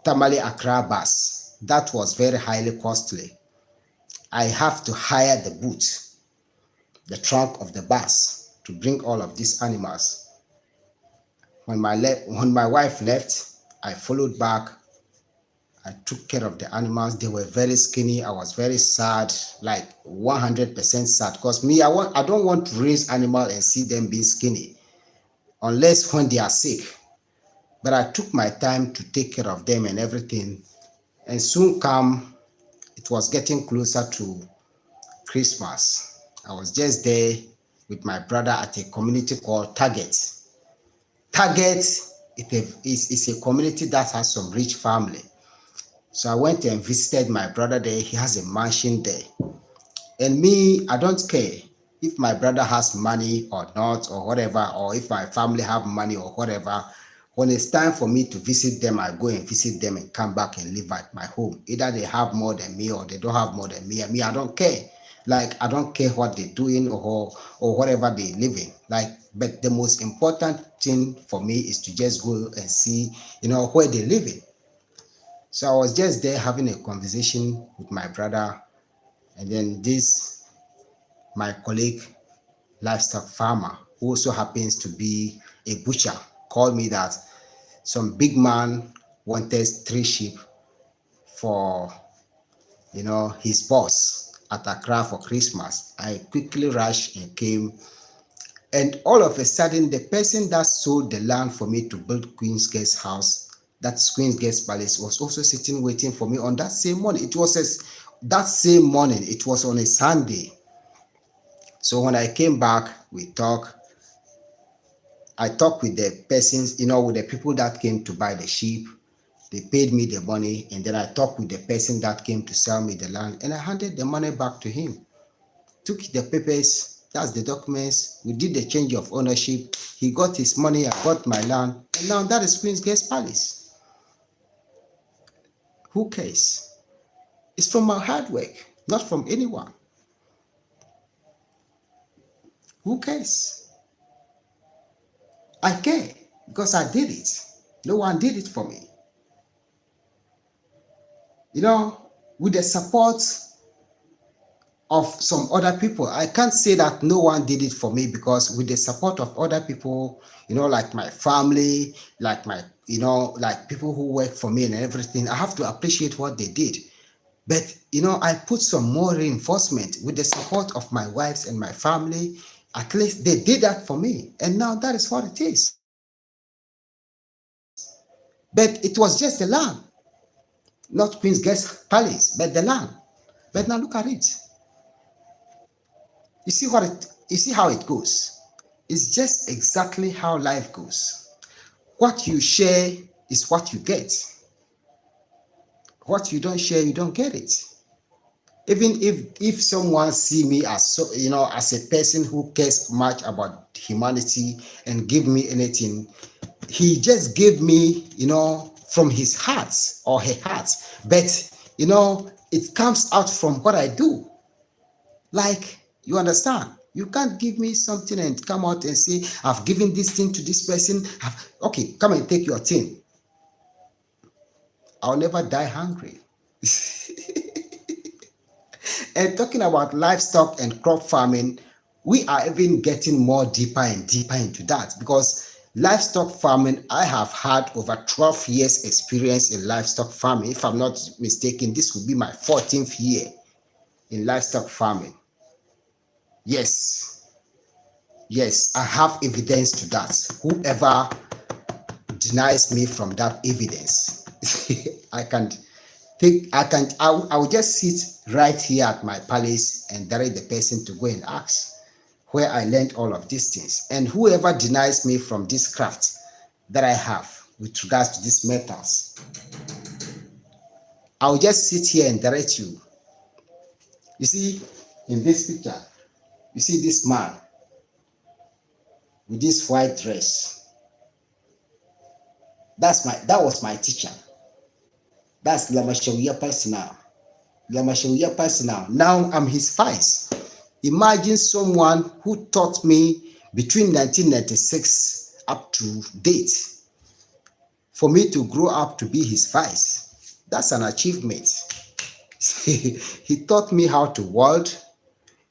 Tamale Accra bus. That was very highly costly. I have to hire the boot, the trunk of the bus to bring all of these animals. When my wife left, I followed back. I took care of the animals. They were very skinny. I was very sad, like 100% sad. Because me, I don't want to raise animals and see them being skinny, unless when they are sick. But I took my time to take care of them and everything. And soon come, it was getting closer to Christmas. I was just there with my brother at a community called Target. Target is a community that has some rich family. So I went and visited my brother there. He has a mansion there. And me, I don't care if my brother has money or not or whatever, or if my family have money or whatever. When it's time for me to visit them, I go and visit them and come back and live at my home. Either they have more than me or they don't have more than me. I don't care. Like, I don't care what they're doing or whatever they're living. Like, but the most important thing for me is to just go and see, where they're living. So I was just there having a conversation with my brother, and then my colleague, livestock farmer, who also happens to be a butcher, called me that some big man wanted 3 sheep for, his boss at Accra for Christmas. I quickly rushed and came, and all of a sudden, the person that sold the land for me to build Queen's Guest House, that's Queen's Guest Palace, was also sitting waiting for me on that same morning. It was that same morning. It was on a Sunday. So when I came back, I talked with the persons, with the people that came to buy the sheep. They paid me the money, and then I talked with the person that came to sell me the land, and I handed the money back to him. Took the papers, that's the documents. We did the change of ownership. He got his money, I got my land, and now that is Queen's Guest Palace. Who cares? It's from my hard work, not from anyone. Who cares? I care because I did it. No one did it for me. With the support of some other people, I can't say that no one did it for me, because with the support of other people, like my family, like like people who work for me and everything, I have to appreciate what they did. But, I put some more reinforcement with the support of my wives and my family. At least they did that for me. And now that is what it is. But it was just the land, not Queen's Guest Palace, but the land. But now look at it. You see how it goes. It's just exactly how life goes. What you share is what you get. What you don't share, you don't get it. Even if someone see me as as a person who cares much about humanity and give me anything, he just gave me, from his heart or her heart. But, it comes out from what I do. Like, you understand? You can't give me something and come out and say, I've given this thing to this person. Okay, come and take your thing. I'll never die hungry. And talking about livestock and crop farming, we are even getting more deeper and deeper into that because livestock farming, I have had over 12 years experience in livestock farming. If I'm not mistaken, this will be my 14th year in livestock farming. Yes, yes, I have evidence to that. Whoever denies me from that evidence, I can I will just sit right here at my palace and direct the person to go and ask where I learned all of these things. And whoever denies me from this craft that I have with regards to these metals, I will just sit here and direct you. You see, in this picture, you see this man with this white dress. That was my teacher. That's Lamashegu Yepalsi now. Lamashegu Yepalsi now. Now I'm his vice. Imagine someone who taught me between 1996 up to date for me to grow up to be his vice. That's an achievement. He taught me how to weld.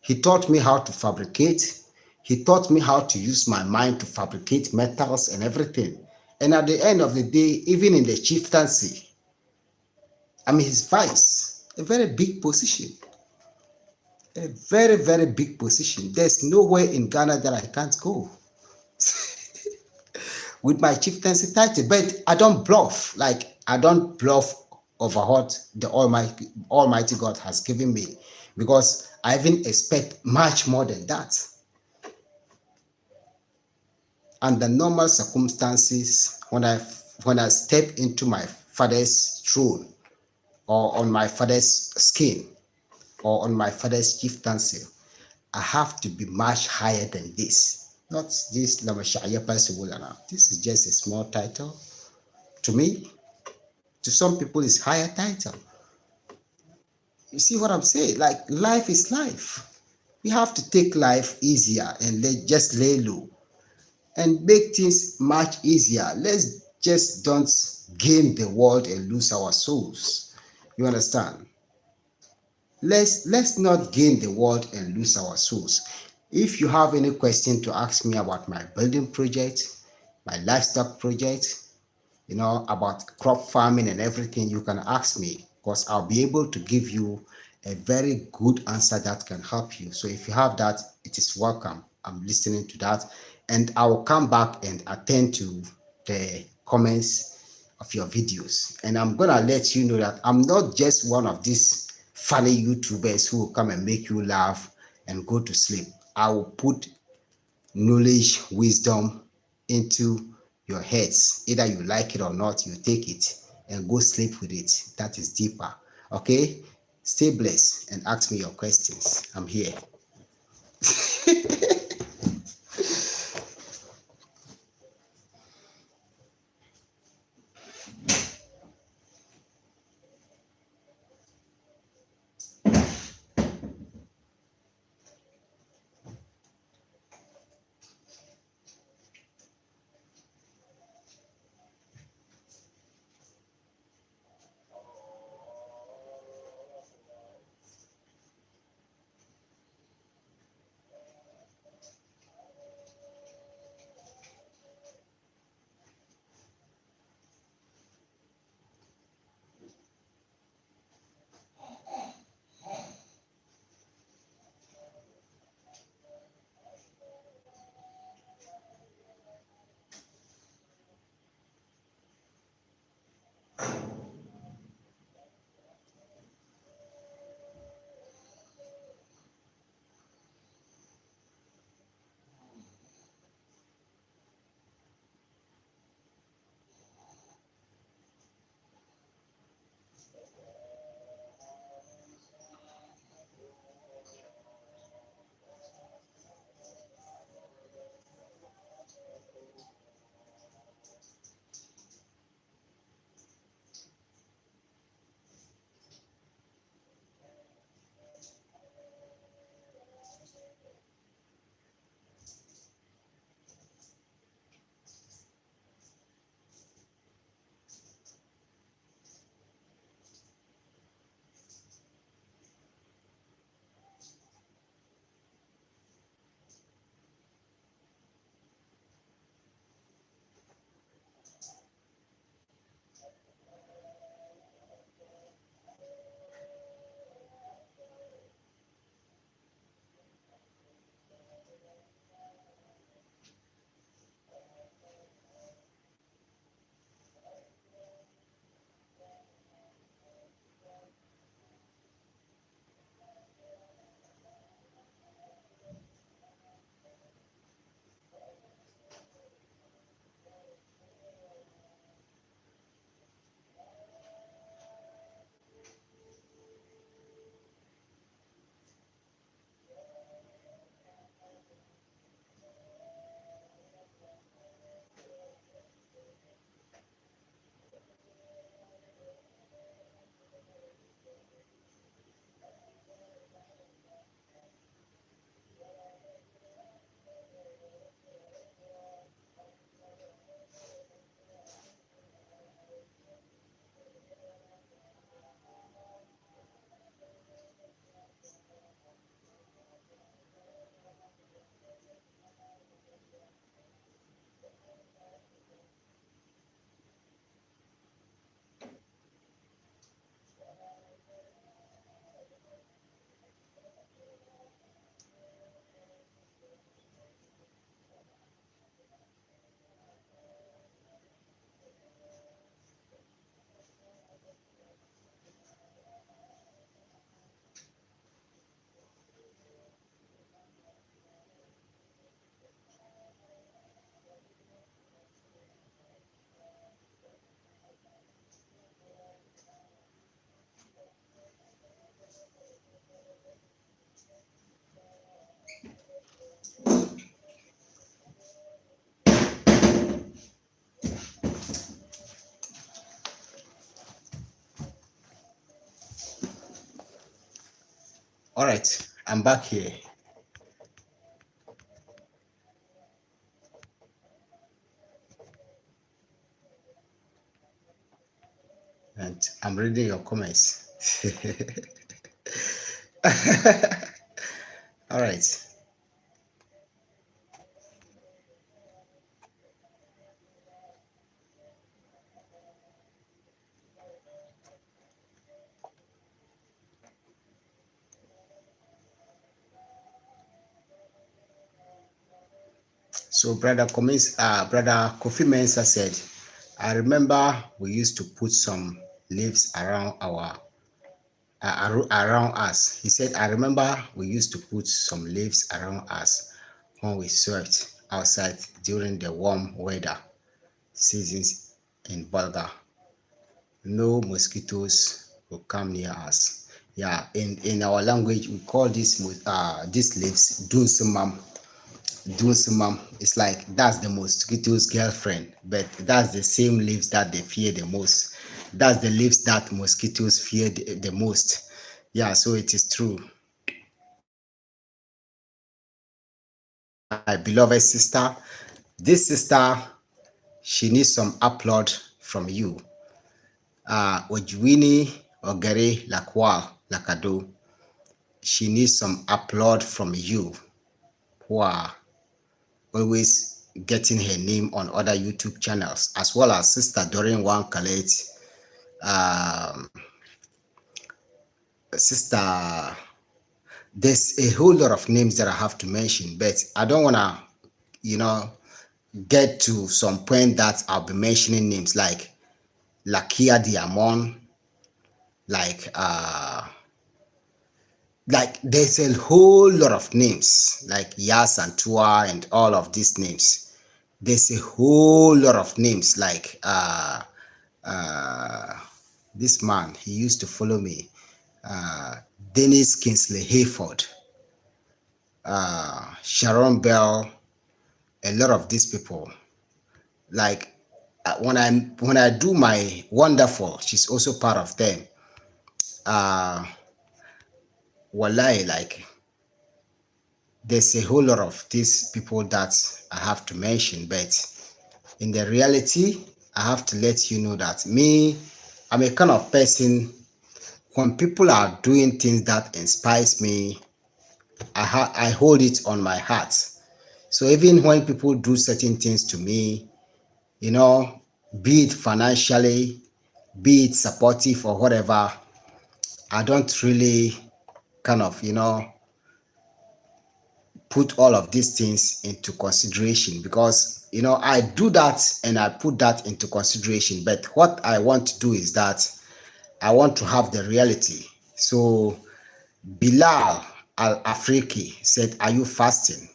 He taught me how to fabricate. He taught me how to use my mind to fabricate metals and everything. And at the end of the day, even in the chieftaincy, I'm his vice. A very big position. A very, very big position. There's nowhere in Ghana that I can't go with my chieftaincy title. But I don't bluff. Like, I don't bluff over what the Almighty God has given me, because I even expect much more than that. Under normal circumstances, when I step into my father's throne, or on my father's skin, or on my father's chieftaincy, I have to be much higher than this. Not this Lamashegu Yepalsi Wulana. This is just a small title. To me, to some people, it's higher title. You see what I'm saying? Like, life is life. We have to take life easier and just lay low and make things much easier. Let's just don't gain the world and lose our souls. You understand? Let's not gain the world and lose our souls. If you have any question to ask me about my building project, my livestock project, about crop farming and everything, you can ask me, because I'll be able to give you a very good answer that can help you. So if you have that, it is welcome. I'm listening to that, and I will come back and attend to the comments of your videos. And I'm gonna let you know that I'm not just one of these funny YouTubers who will come and make you laugh and go to sleep. I will put knowledge, wisdom into your heads. Either you like it or not, you take it and go sleep with it. That is deeper. Okay? Stay blessed and ask me your questions. I'm here. All right, I'm back here. And I'm reading your comments. All right. So brother Kofi Mensah said, I remember we used to put some leaves around us. He said, I remember we used to put some leaves around us when we swept outside during the warm weather seasons in Bulga. No mosquitoes will come near us. Yeah, in our language, we call these leaves dunsimam. Dunsimam. It's like that's the mosquito's girlfriend, but that's the same leaves that they fear the most. That's the leaves that mosquitoes fear the most. Yeah, so it is true. My beloved sister, this sister, she needs some upload from you. Ojuini Ogere Lakwa Lakado, she needs some upload from you who are always getting her name on other YouTube channels, as well as Sister Doreen Wan Khaled, um, Sister. There's a whole lot of names that I have to mention, but I don't want to, you know, get to some point that I'll be mentioning names like Lakia Diamond, like there's a whole lot of names like Yas and Tua and all of these names. There's a whole lot of names like this man, he used to follow me, Dennis Kingsley Hayford, Sharon Bell, a lot of these people. Like when I do my wonderful, she's also part of them. Wallahi, like there's a whole lot of these people that I have to mention, but in the reality, I have to let you know that me, I'm a kind of person, when people are doing things that inspires me, I hold it on my heart. So even when people do certain things to me, you know, be it financially, be it supportive or whatever, I don't really kind of, put all of these things into consideration, because I do that and I put that into consideration, but what I want to do is that I want to have the reality. So Bilal Al Afriki said, are you fasting?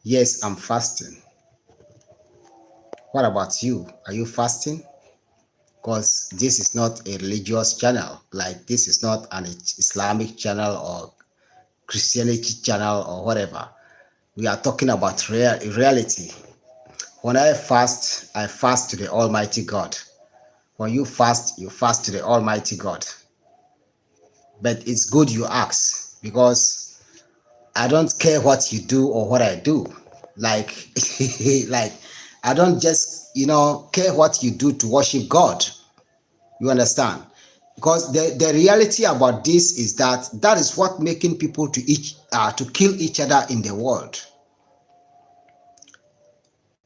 Yes, I'm fasting. What about you? Are you fasting? Because this is not a religious channel, like this is not an Islamic channel or Christianity channel or whatever. We are talking about reality. When I fast to the Almighty God. When you fast to the Almighty God. But it's good you ask, because I don't care what you do or what I do. Like, like I don't just, care what you do to worship God. You understand? Because the reality about this is that is what making people to kill each other in the world.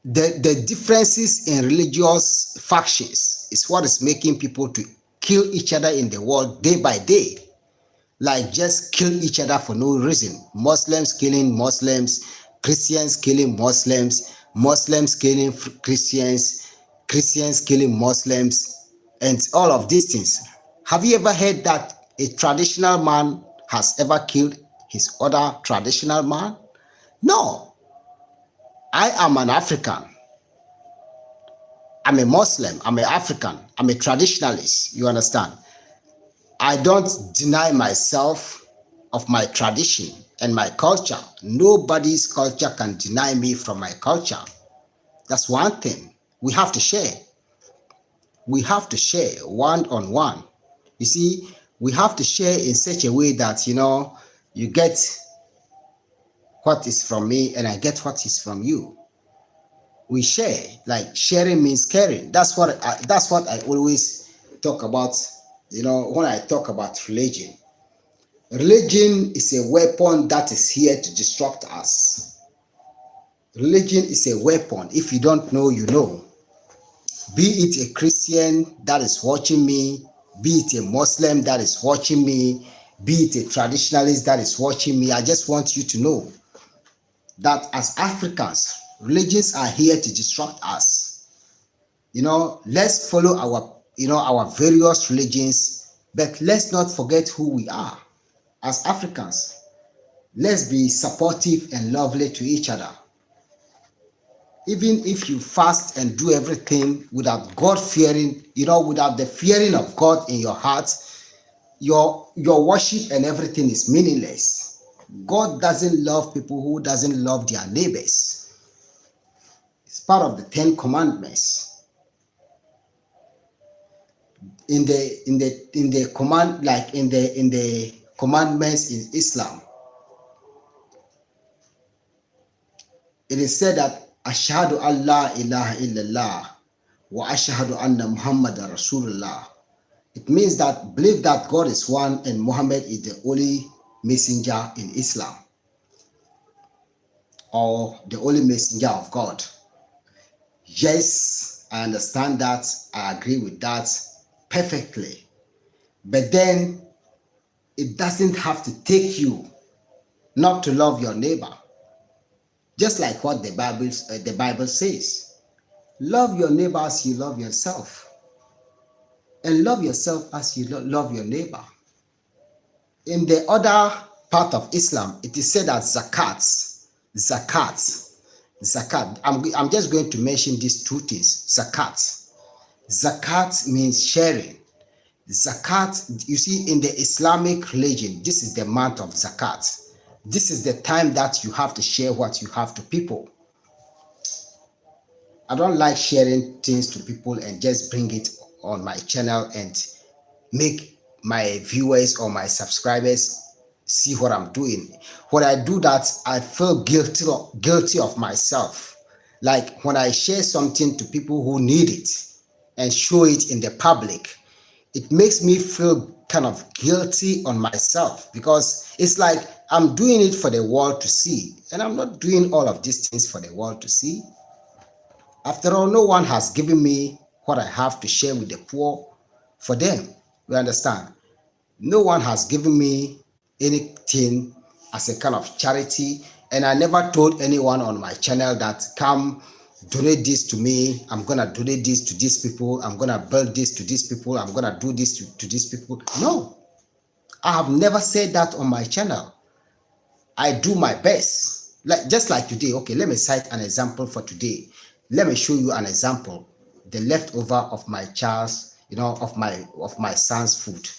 The differences in religious factions is what is making people to kill each other in the world day by day. Like just kill each other for no reason. Muslims killing Muslims, Christians killing Muslims, Muslims killing Christians, Christians killing Muslims, and all of these things. Have you ever heard that a traditional man has ever killed his other traditional man? No. I am an African. I'm a Muslim. I'm an African. I'm a traditionalist. You understand? I don't deny myself of my tradition and my culture. Nobody's culture can deny me from my culture. That's one thing. We have to share. We have to share one on one. You see, we have to share in such a way that, You get what is from me, and I get what is from you. We share. Like sharing means caring. That's what I always talk about. When I talk about religion. Religion is a weapon that is here to destruct us. Religion is a weapon. If you don't know, you know. Be it a Christian that is watching me, be it a Muslim that is watching me, be it a traditionalist that is watching me, I just want you to know that as Africans, religions are here to destruct us. Let's follow our various religions, but let's not forget who we are as Africans. Let's be supportive and lovely to each other. Even if you fast and do everything without God fearing, without the fearing of God in your heart, your worship and everything is meaningless. God doesn't love people who doesn't love their neighbors. It's part of the 10 commandments. In the commandments in Islam, it is said that Ashhadu an la ilaha illallah wa ashhadu anna Muhammadan Rasulullah. It means that believe that God is one and Muhammad is the only messenger in Islam, or the only messenger of God. Yes, I understand that. I agree with that perfectly. But then it doesn't have to take you not to love your neighbor. Just like what the Bible says. Love your neighbor as you love yourself. And love yourself as you love your neighbor. In the other part of Islam, it is said that zakat. I'm just going to mention these two things. Zakat means sharing. Zakat, you see, in the Islamic religion, this is the month of zakat. This is the time that you have to share what you have to people. I don't like sharing things to people and just bring it on my channel and make my viewers or my subscribers see what I'm doing. When I do that, I feel guilty of myself. Like when I share something to people who need it and show it in the public, it makes me feel kind of guilty on myself, because it's like I'm doing it for the world to see, and I'm not doing all of these things for the world to see. After all, no one has given me what I have to share with the poor for them. You understand? No one has given me anything as a kind of charity, and I never told anyone on my channel that come donate this to me, I'm gonna donate this to these people, I'm gonna build this to these people, I'm gonna do this to these people. No, I have never said that on my channel. I do my best. Just like today. Okay, let me cite an example for today. Let me show you an example. The leftover of my child's, of my son's food.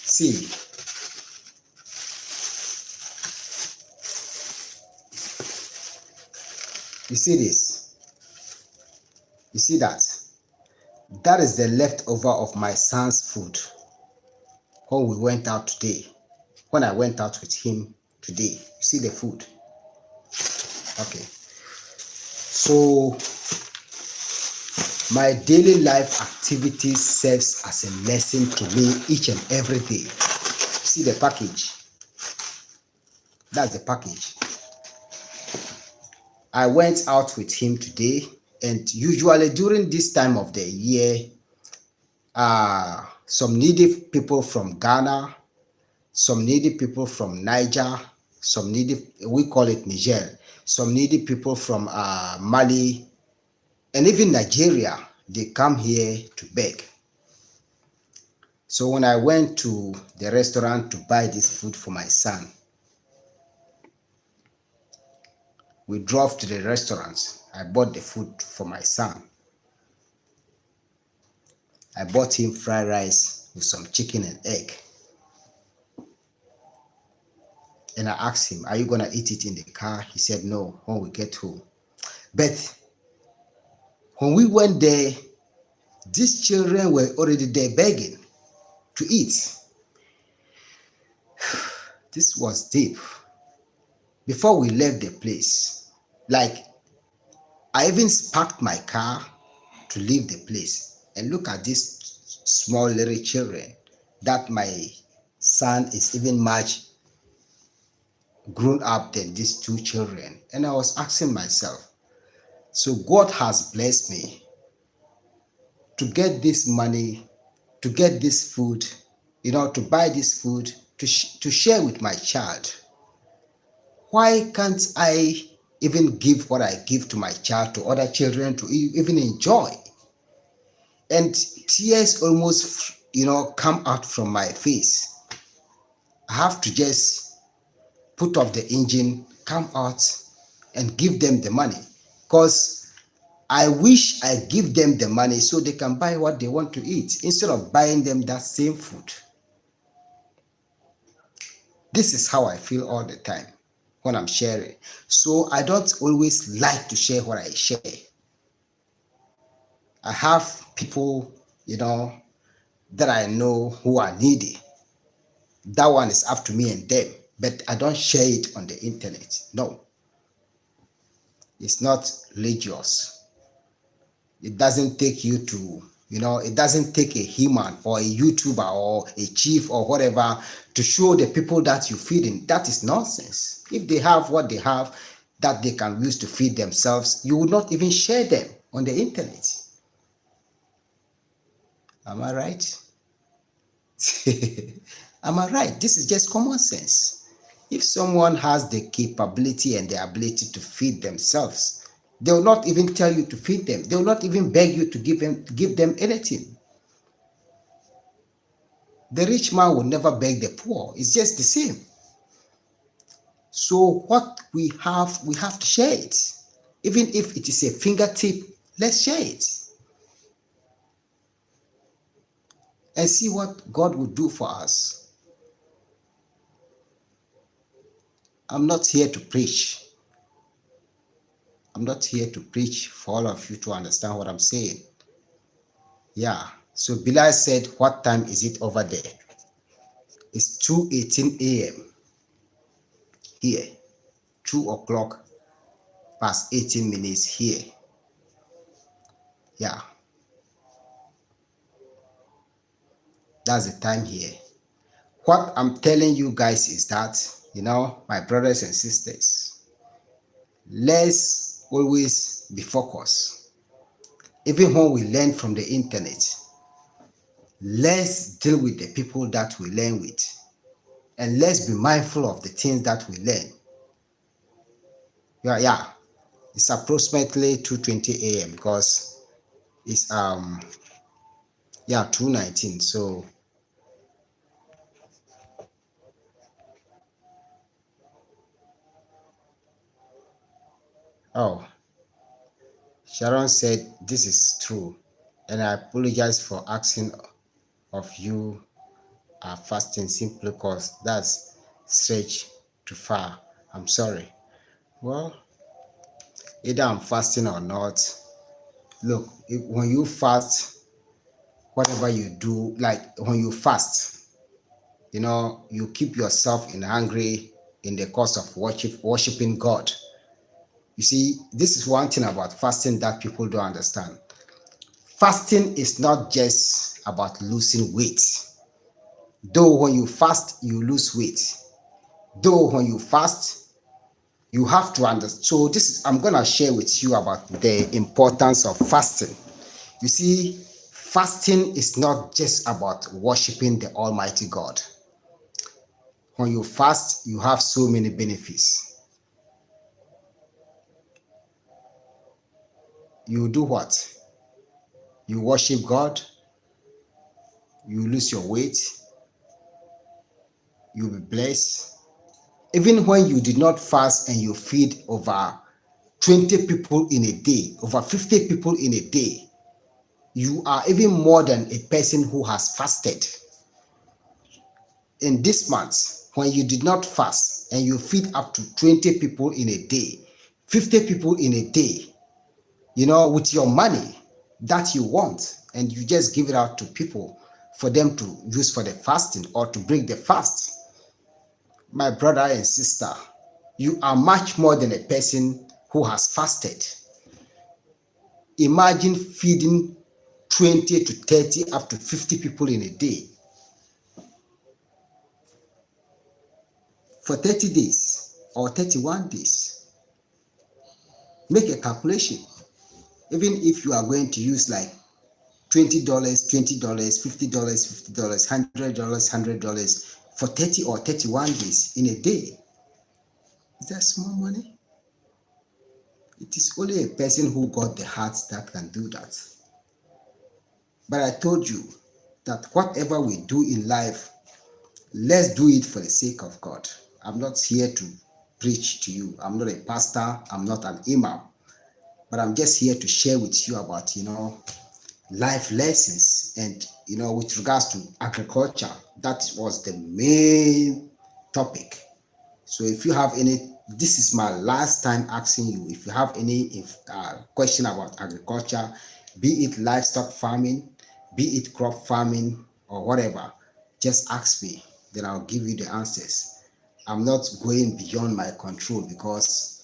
See, you see this? You see that? That is the leftover of my son's food when we went out today. When I went out with him today. You see the food? Okay. So my daily life activities serves as a lesson to me each and every day. See the package? That's the package. I went out with him today, and usually during this time of the year, some needy people from Ghana, some needy people from Niger, we call it Niger, some needy people from Mali, and even Nigeria, they come here to beg. So when I went to the restaurant to buy this food for my son, we drove to the restaurant. I bought the food for my son. I bought him fried rice with some chicken and egg. And I asked him, are you going to eat it in the car? He said, no, when we get home. But When we went there, these children were already there begging to eat. This was deep. Before we left the place, like I even parked my car to leave the place and look at these small little children that my son is even much grown up than these two children. And I was asking myself, so God has blessed me to get this money, to get this food, to buy this food, to share with my child. Why can't I even give what I give to my child to other children to even enjoy? And tears almost, come out from my face. I have to just put off the engine, come out and give them the money, because I wish I give them the money so they can buy what they want to eat instead of buying them that same food. This is how I feel all the time when I'm sharing. So I don't always like to share what I share. I have people, that I know who are needy. That one is up to me and them, but I don't share it on the internet. No, it's not religious. It doesn't take you to, it doesn't take a human or a YouTuber or a chief or whatever to show the people that you're feeding. That is nonsense. If they have what they have that they can use to feed themselves, you would not even share them on the internet. Am I right? Am I right? This is just common sense. If someone has the capability and the ability to feed themselves, they will not even tell you to feed them. They will not even beg you to give them anything. The rich man will never beg the poor. It's just the same. So what we have to share it. Even if it is a fingertip, let's share it. And see what God will do for us. I'm not here to preach. I'm not here to preach for all of you to understand what I'm saying. Yeah. So Bilal said, what time is it over there? It's 2:18 a.m. here. 2 o'clock past 18 minutes here. Yeah. That's the time here. What I'm telling you guys is that, my brothers and sisters, let's always be focused. Even when we learn from the internet, let's deal with the people that we learn with. And let's be mindful of the things that we learn. Yeah. It's approximately 2:20 a.m. because it's 2:19. So Sharon said this is true, and I apologize for asking of you are fasting simply because that's stretch too far. I'm sorry. Well, either I'm fasting or not. Look, when you fast, whatever you do, like when you fast, you keep yourself in hungry in the course of worshiping God. You see, this is one thing about fasting that people don't understand. Fasting is not just about losing weight. Though when you fast, you lose weight. Though when you fast, you have to understand. So I'm going to share with you about the importance of fasting. You see, fasting is not just about worshiping the Almighty God. When you fast, you have so many benefits. You do what? You worship God, you lose your weight, you'll be blessed. Even when you did not fast and you feed over 20 people in a day, over 50 people in a day, you are even more than a person who has fasted. In this month, when you did not fast and you feed up to 20 people in a day, 50 people in a day, with your money that you want, and you just give it out to people for them to use for the fasting or to break the fast. My brother and sister, you are much more than a person who has fasted. Imagine feeding 20 to 30 up to 50 people in a day for 30 days or 31 days. Make a calculation. Even if you are going to use like $20, $20, $50, $50, $100, $100 for 30 or 31 days in a day, is that small money? It is only a person who got the heart that can do that. But I told you that whatever we do in life, let's do it for the sake of God. I'm not here to preach to you. I'm not a pastor. I'm not an imam. But I'm just here to share with you about, life lessons. And, with regards to agriculture, that was the main topic. So if you have this is my last time asking you, if you have any question about agriculture, be it livestock farming, be it crop farming or whatever, just ask me, then I'll give you the answers. I'm not going beyond my control because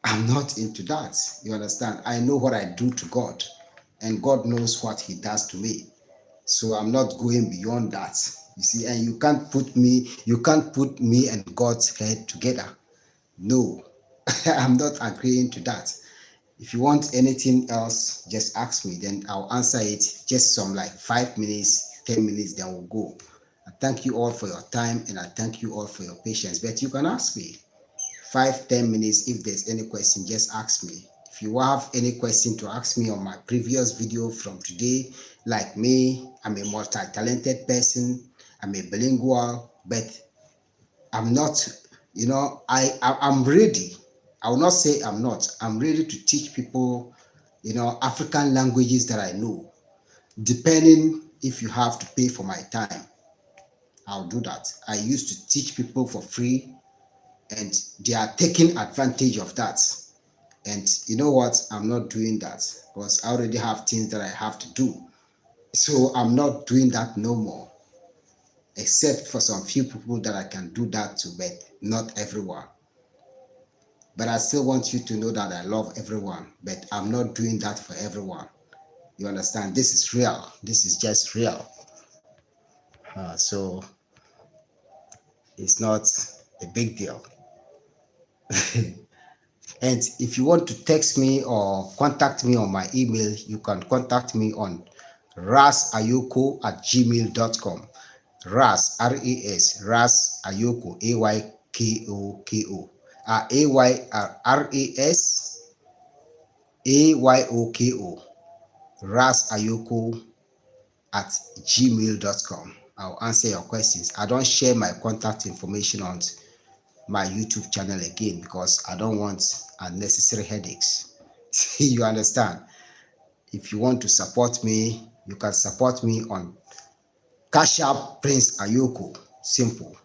I'm not into that. You understand? I know what I do to God, and God knows what He does to me. So I'm not going beyond that. You see, and you can't put me and God's head together. No, I'm not agreeing to that. If you want anything else, just ask me, then I'll answer it. Just some like 5 minutes, 10 minutes, then we'll go. I thank you all for your time, and I thank you all for your patience. But you can ask me 5-10 minutes. If there's any question, just ask me. If you have any question to ask me on my previous video from today, like me, I'm a multi-talented person, I'm a bilingual, but I'm not, I'm ready. I will not say I'm not. I'm ready to teach people, African languages that I know. Depending if you have to pay for my time, I'll do that. I used to teach people for free, and they are taking advantage of that. And you know what? I'm not doing that because I already have things that I have to do. So I'm not doing that no more, except for some few people that I can do that to, but not everyone. But I still want you to know that I love everyone, but I'm not doing that for everyone. You understand? This is real. This is just real. So it's not a big deal. And if you want to text me or contact me on my email, you can contact me on rasayoko@gmail.com. Ras, R-A-S, Ras Ayoko, A-Y-K-O-K-O. A-Y-R-A-S, A-Y-O-K-O. Ras Ayoko at gmail.com. I'll answer your questions. I don't share my contact information on my YouTube channel again because I don't want unnecessary headaches. You understand? If you want to support me, you can support me on Cash App Prince Ayoko. Simple.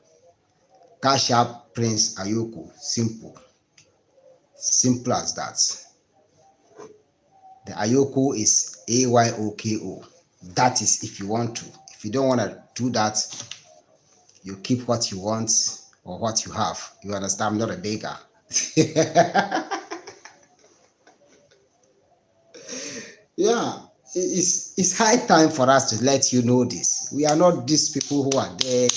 Cash App Prince Ayoko. Simple. Simple as that. The Ayoko is A-Y-O-K-O. That is if you want to. If you don't want to do that, you keep what you want or what you have. You understand? I'm not a beggar. Yeah, it's high time for us to let you know this. We are not these people who are there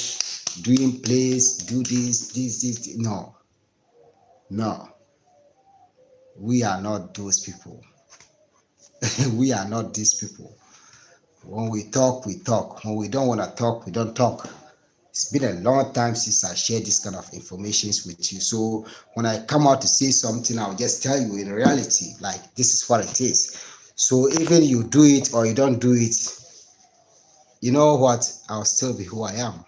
doing plays, do this. No, no. We are not those people. We are not these people. When we talk, we talk. When we don't want to talk, we don't talk. It's been a long time since I shared this kind of information with you. So when I come out to say something, I'll just tell you in reality, like this is what it is. So even you do it or you don't do it, you know what? I'll still be who I am.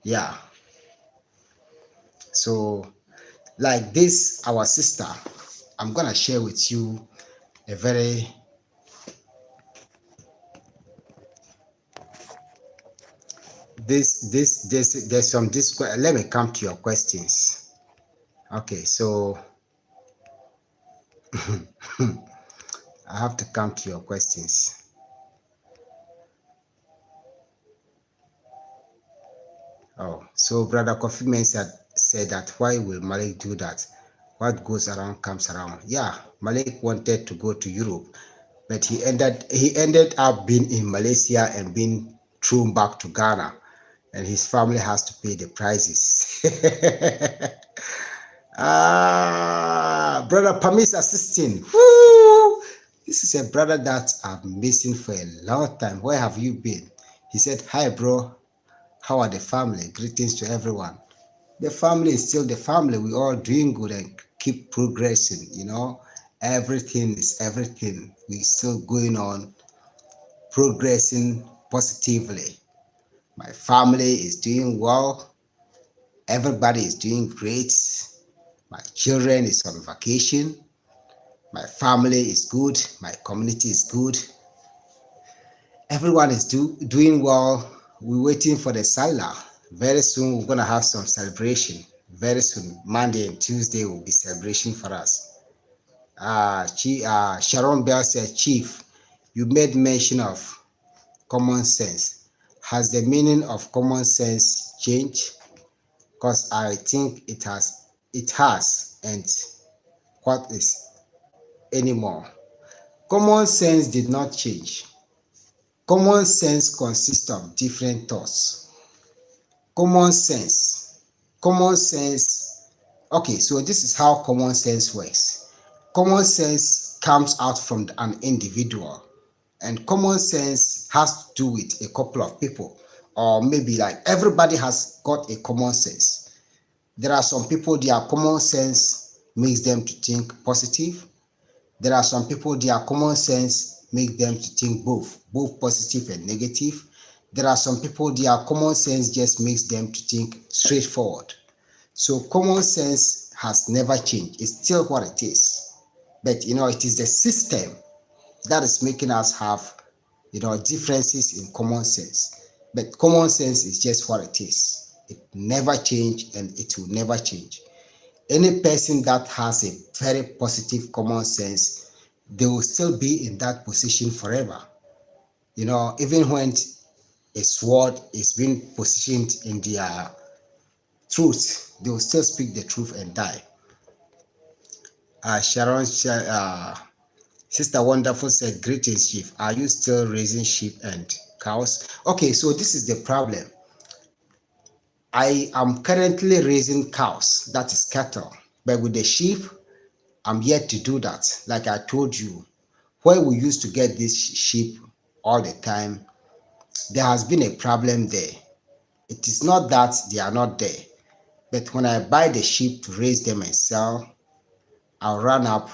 Yeah. So like this, our sister, I'm gonna share with you a very there's some this. Let me come to your questions. Okay, so have to come to your questions. Oh, so Brother Kofi said that why will Malik do that? What goes around comes around. Yeah, Malik wanted to go to Europe, but he ended up being in Malaysia and being thrown back to Ghana, and his family has to pay the prices. Brother Pamis assisting. Woo! This is a brother that I've been missing for a long time. Where have you been? He said, "Hi, bro. How are the family? Greetings to everyone." The family is still the family. We all doing good and keep progressing. Everything is everything. We still going on, progressing positively. My family is doing well. Everybody is doing great. My children is on vacation. My family is good. My community is good. Everyone is doing well. We're waiting for the Salah. Very soon we're gonna have some celebration. Very soon, Monday and Tuesday will be celebration for us. Sharon Bell said, "Chief, you made mention of common sense. Has the meaning of common sense changed? Because I think it has. It has, and what is anymore? Common sense did not change. Common sense consists of different thoughts. Common sense. Common sense. Okay, so this is how common sense works. Common sense comes out from an individual, and common sense has to do with a couple of people, or maybe like everybody has got a common sense. There are some people, their common sense makes them to think positive. There are some people, their common sense makes them to think both positive and negative. There are some people, their common sense just makes them to think straightforward. So common sense has never changed. It's still what it is. But it is the system that is making us have differences in common sense. But common sense is just what it is. It never changed and it will never change. Any person that has a very positive common sense, they will still be in that position forever. Even when a sword is being positioned in their truth, they will still speak the truth and die. Sharon, Sister Wonderful said, "Greetings, Chief. Are you still raising sheep and cows?" Okay, so this is the problem. I am currently raising cows, that is cattle. But with the sheep, I'm yet to do that. Like I told you, where we used to get this sheep all the time, there has been a problem there. It is not that they are not there, but when I buy the sheep to raise them and sell, I'll run up,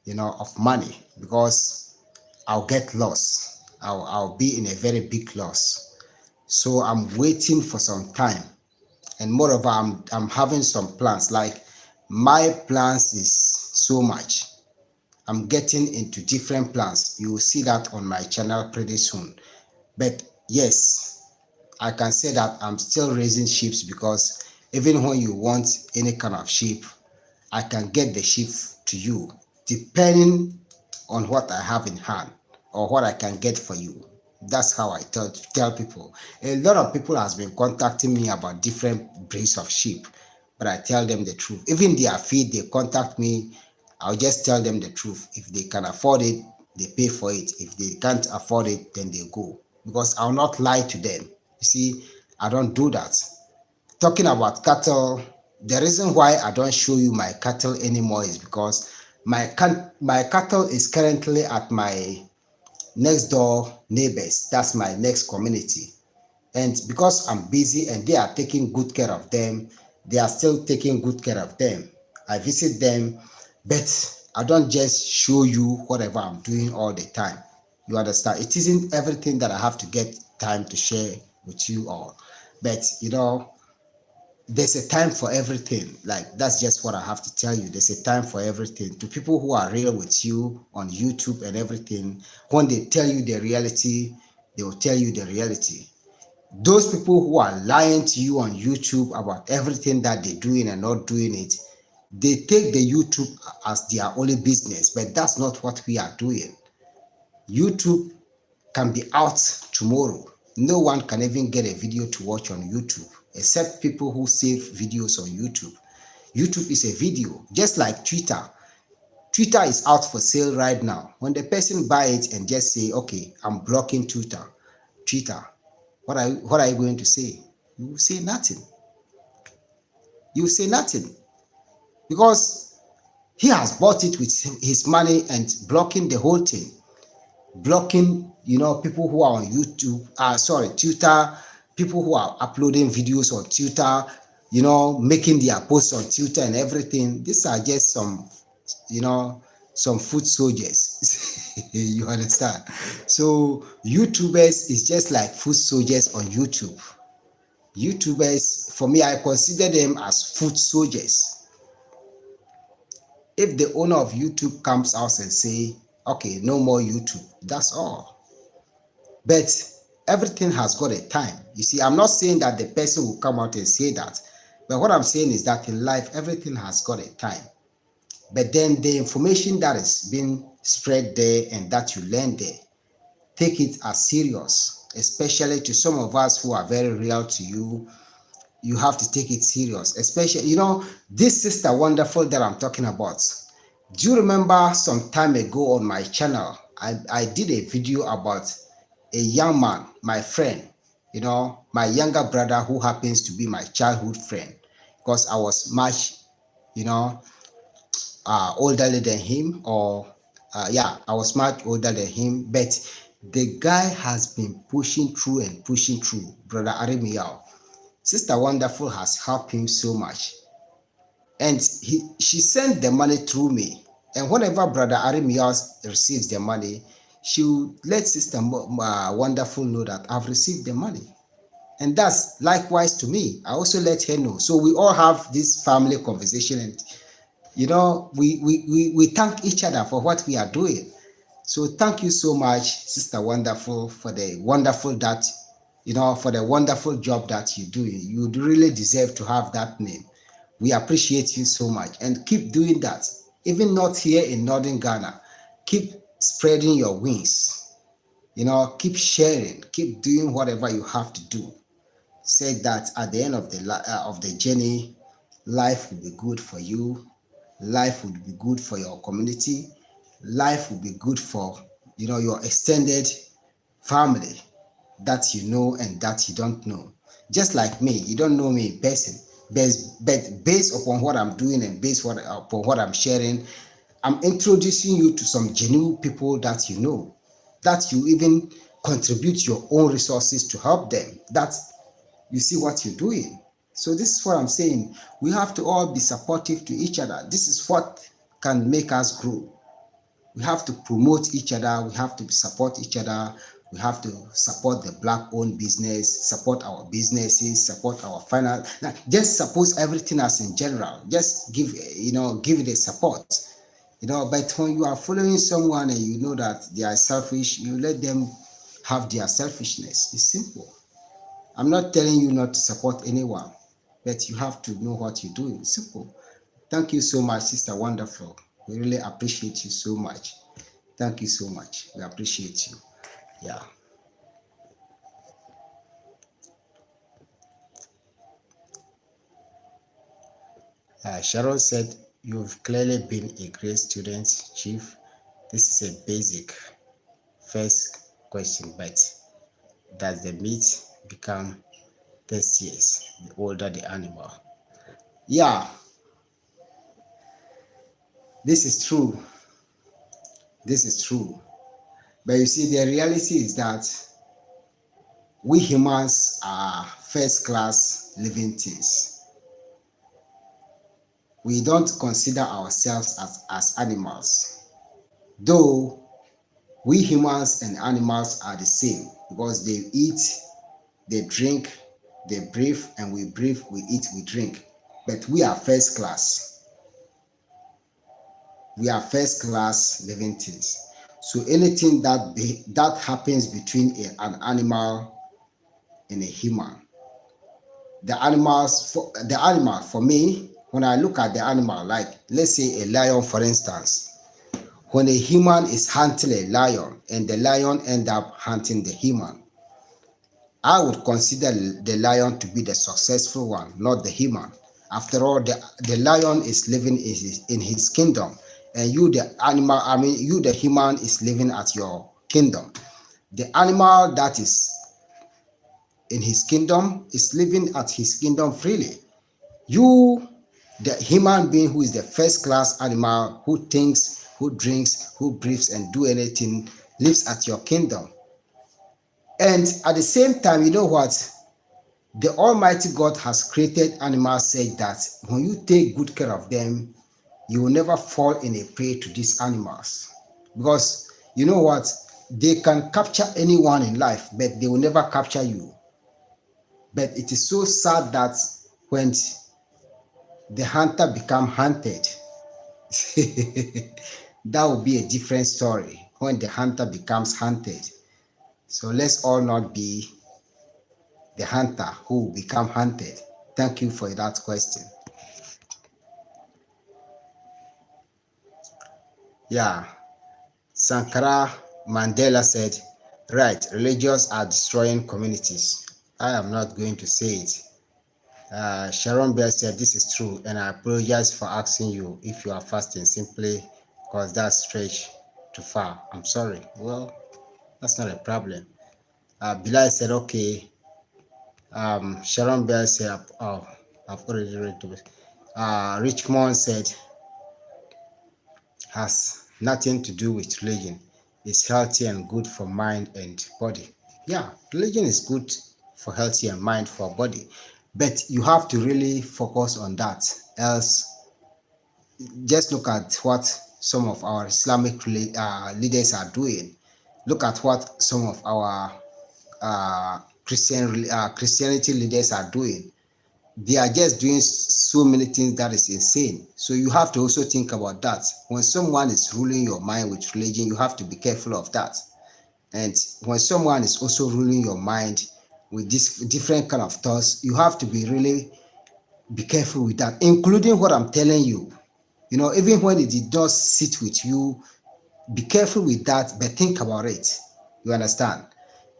of money, because I'll get lost. I'll be in a very big loss. So I'm waiting for some time. And moreover, I'm having some plans. Like my plans is so much. I'm getting into different plans. You will see that on my channel pretty soon. But yes, I can say that I'm still raising sheep, because even when you want any kind of sheep, I can get the sheep to you, depending on what I have in hand or what I can get for you. That's how I tell people. A lot of people has been contacting me about different breeds of sheep, but I tell them the truth. Even their feed, they contact me. I'll just tell them the truth. If they can afford it, they pay for it. If they can't afford it, then they go. Because I'll not lie to them. You see, I don't do that. Talking about cattle, the reason why I don't show you my cattle anymore is because my cattle is currently at my next door neighbors. That's my next community. And because I'm busy and they are taking good care of them, they are still taking good care of them. I visit them, but I don't just show you whatever I'm doing all the time. You understand? It isn't everything that I have to get time to share with you all. But there's a time for everything. Like, that's just what I have to tell you. There's a time for everything. To people who are real with you on YouTube and everything, when they tell you the reality, they will tell you the reality. Those people who are lying to you on YouTube about everything that they're doing and not doing it, They take the YouTube as their only business, but that's not what we are doing. YouTube can be out tomorrow. No one can even get a video to watch on YouTube except people who save videos on YouTube. YouTube is a video, just like Twitter. Twitter is out for sale right now. When the person buy it and just say, okay, I'm blocking Twitter, what are you going to say? You will say nothing. You will say nothing because he has bought it with his money and blocking the whole thing. Blocking, people who are on YouTube, Twitter, people who are uploading videos on Twitter, making their posts on Twitter and everything. These are just some foot soldiers. You understand? So YouTubers is just like foot soldiers on YouTube. YouTubers, for me, I consider them as foot soldiers. If the owner of YouTube comes out and say, okay, no more YouTube, that's all. But everything has got a time. You see, I'm not saying that the person will come out and say that, but what I'm saying is that in life, everything has got a time. But then the information that is being spread there and that you learn there, take it as serious, especially to some of us who are very real to you. You have to take it serious, especially, this Sister Wonderful that I'm talking about. Do you remember some time ago on my channel, I did a video about a young man, my friend, my younger brother who happens to be my childhood friend, because I was much, older than him, I was much older than him, but the guy has been pushing through and pushing through, Brother Arimiao. Sister Wonderful has helped him so much. And she sent the money through me. And whenever Brother Arimias receives the money, she will let Sister Wonderful know that I've received the money. And that's likewise to me. I also let her know. So we all have this family conversation, and we thank each other for what we are doing. So thank you so much, Sister Wonderful, for the wonderful job that you do. You really deserve to have that name. We appreciate you so much, and keep doing that. Even not here in Northern Ghana, keep spreading your wings. Keep sharing, keep doing whatever you have to do. Say that at the end of the journey, life will be good for you. Life will be good for your community. Life will be good for your extended family that you know and that you don't know. Just like me, you don't know me in person, but based upon what I'm doing and upon what I'm sharing, I'm introducing you to some genuine people that you know, that you even contribute your own resources to help them, that you see what you're doing. So this is what I'm saying. We have to all be supportive to each other. This is what can make us grow. We have to promote each other. We have to support each other. We have to support the Black-owned business, support our businesses, support our finance. Just support everything as in general. Just give it a support. But when you are following someone and you know that they are selfish, you let them have their selfishness. It's simple. I'm not telling you not to support anyone, but you have to know what you're doing. It's simple. Thank you so much, Sister Wonderful. We really appreciate you so much. Thank you so much. We appreciate you. Yeah. Sharon said, you've clearly been a great student, Chief. This is a basic first question, but does the meat become tastier the older the animal? Yeah, this is true. This is true. But you see, the reality is that we humans are first-class living things. We don't consider ourselves as animals. Though we humans and animals are the same, because they eat, they drink, they breathe, and we breathe, we eat, we drink. But we are first class. We are first class living things. So anything that happens between an animal and a human, the animal for me, when I look at the animal, like let's say a lion, for instance, when a human is hunting a lion and the lion end up hunting the human, I would consider the lion to be the successful one, not the human. After all, the lion is living in his kingdom, and you, the animal, I mean, you, the human, is living at your kingdom. The animal that is in his kingdom is living at his kingdom freely. You, the human being who is the first class animal, who thinks, who drinks, who breathes, and do anything, lives at your kingdom. And at the same time, you know what? The Almighty God has created animals such that when you take good care of them, you will never fall in a prey to these animals. Because you know what? They can capture anyone in life, but they will never capture you. But it is so sad that when the hunter become hunted, that will be a different story when the hunter becomes hunted. So let's all not be the hunter who will become hunted. Thank you for that question. Yeah, Sankara Mandela said, right, religions are destroying communities. I am not going to say it. Sharon Bell said, this is true, and I apologize for asking you if you are fasting simply because that's stretch too far. I'm sorry. Well, that's not a problem. Bilal said, okay. Sharon Bell said, oh, I've already read it. Richmond said, has nothing to do with religion. It's healthy and good for mind and body. Yeah, religion is good for healthy and mind for body, but you have to really focus on that. Else, just look at what some of our Islamic leaders are doing. Look at what some of our Christianity leaders are doing. They are just doing so many things that is insane. So you have to also think about that. When someone is ruling your mind with religion, you have to be careful of that. And when someone is also ruling your mind with this different kind of thoughts, you have to be really be careful with that, including what I'm telling you. You know, even when it did not sit with you, be careful with that, but think about it. You understand?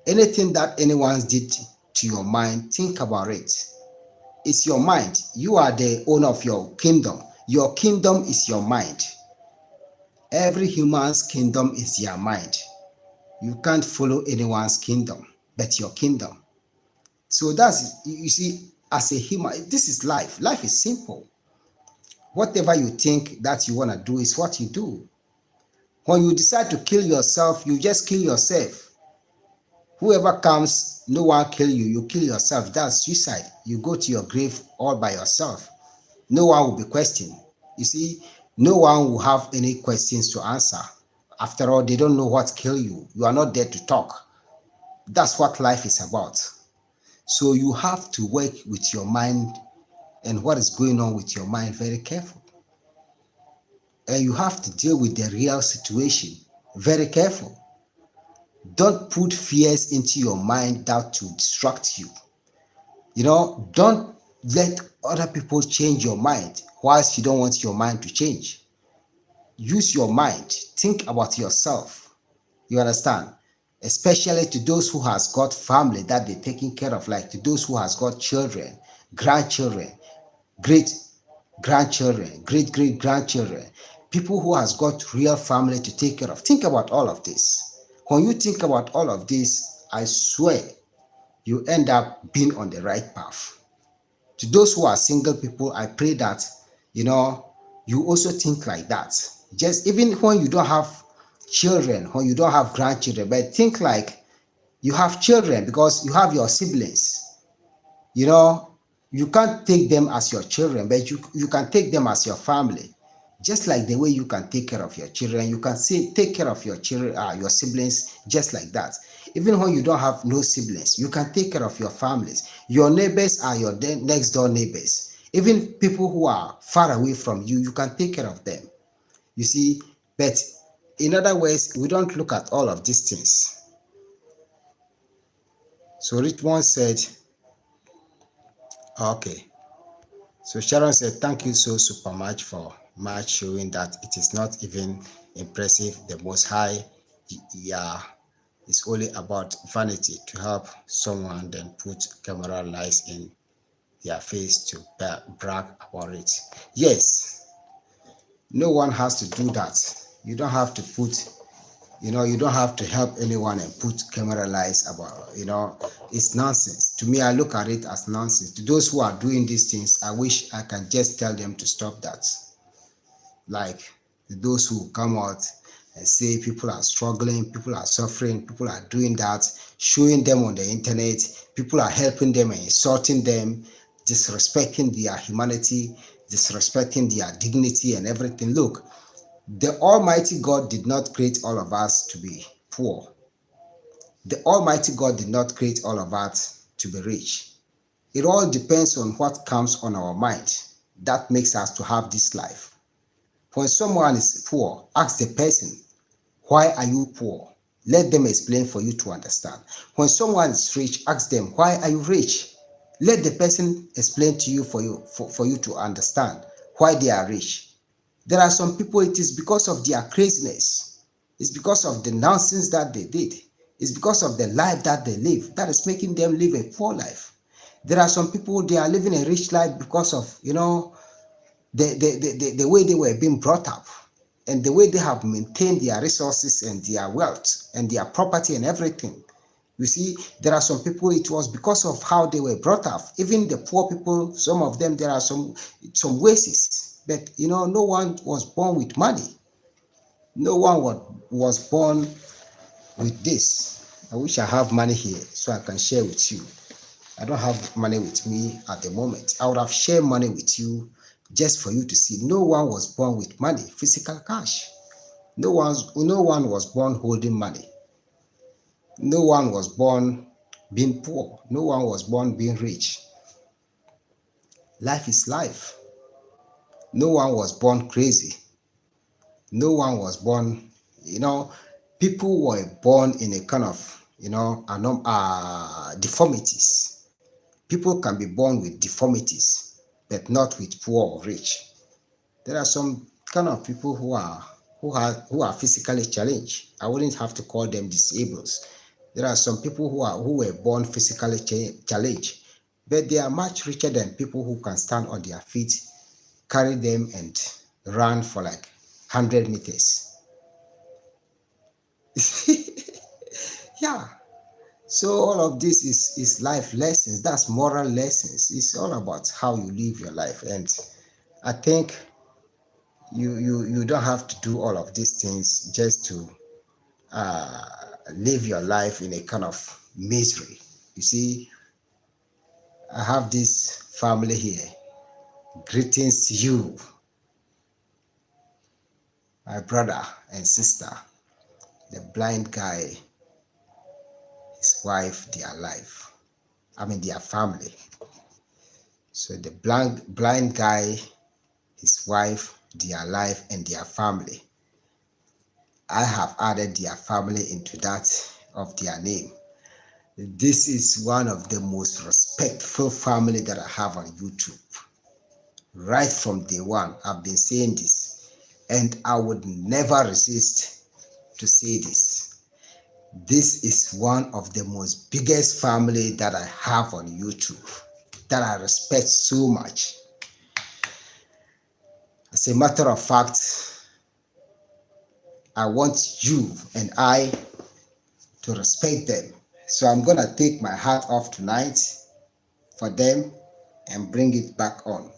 Anything that anyone did to your mind, think about it. It's your mind. You are the owner of your kingdom. Your kingdom is your mind. Every human's kingdom is their mind. You can't follow anyone's kingdom but your kingdom. So that's, you see, as a human, this is life. Life is simple. Whatever you think that you want to do is what you do. When you decide to kill yourself, you just kill yourself. Whoever comes, no one kill you, you kill yourself. That's suicide. You go to your grave all by yourself. No one will be questioned. You see, no one will have any questions to answer. After all, they don't know what kill you. You are not there to talk. That's what life is about. So you have to work with your mind and what is going on with your mind very careful. And you have to deal with the real situation very careful. Don't put fears into your mind that to distract you. You know, don't let other people change your mind whilst you don't want your mind to change. Use your mind. Think about yourself. You understand? Especially to those who has got family that they're taking care of, like to those who has got children, grandchildren, great grandchildren, great great grandchildren, people who has got real family to take care of. Think about all of this. When you think about all of this, I swear you end up being on the right path. To those who are single people, I pray that you know you also think like that. Just even when you don't have children, when you don't have grandchildren, but think like you have children because you have your siblings. You know, you can't take them as your children, but you can take them as your family. Just like the way you can take care of your children, you can say take care of your children, your siblings, just like that. Even when you don't have no siblings, you can take care of your families. Your neighbors are your next door neighbors. Even people who are far away from you, you can take care of them. You see, but in other ways, we don't look at all of these things. So Richmond said, okay. So Sharon said, thank you so super much for much showing that it is not even impressive. The Most High, yeah, it's only about vanity to help someone, then put camera lights in their face to brag about it. Yes, no one has to do that. You don't have to put, you don't have to help anyone and put camera lights about, it's nonsense. To me, I look at it as nonsense. To those who are doing these things, I wish I can just tell them to stop that. Like those who come out and say people are struggling, people are suffering, people are doing that, showing them on the internet, people are helping them and insulting them, disrespecting their humanity, disrespecting their dignity and everything. Look, the Almighty God did not create all of us to be poor. The Almighty God did not create all of us to be rich. It all depends on what comes on our mind that makes us to have this life. When someone is poor, ask the person, why are you poor? Let them explain for you to understand. When someone is rich, ask them, why are you rich? Let the person explain to you for you to understand why they are rich. There are some people, it is because of their craziness. It's because of the nonsense that they did. It's because of the life that they live that is making them live a poor life. There are some people, they are living a rich life because of, the way they were being brought up and the way they have maintained their resources and their wealth and their property and everything. You see, there are some people, it was because of how they were brought up. Even the poor people, some of them, there are some ways. But, no one was born with money. No one was born with this. I wish I have money here so I can share with you. I don't have money with me at the moment. I would have shared money with you just for you to see. No one was born with money, physical cash. No one was born holding money. No one was born being poor. No one was born being rich. Life is life. No one was born crazy. No one was born, people were born in a kind of, deformities. People can be born with deformities, but not with poor or rich. There are some kind of people who are physically challenged. I wouldn't have to call them disabled. There are some people who were born physically challenged, but they are much richer than people who can stand on their feet, carry them, and run for like 100 meters. Yeah. So all of this is life lessons. That's moral lessons. It's all about how you live your life, and I think you don't have to do all of these things just to uh, live your life in a kind of misery. You see, I have this family here. Greetings to you, my brother and sister. The blind guy, his wife, their life. I mean, their family. So the blind guy, his wife, their life, and their family. I have added their family into that of their name. This is one of the most respectful family that I have on YouTube. Right from day one, I've been saying this, and I would never resist to say this. This is one of the most biggest family that I have on YouTube, that I respect so much. As a matter of fact, I want you and I to respect them. So I'm going to take my hat off tonight for them and bring it back on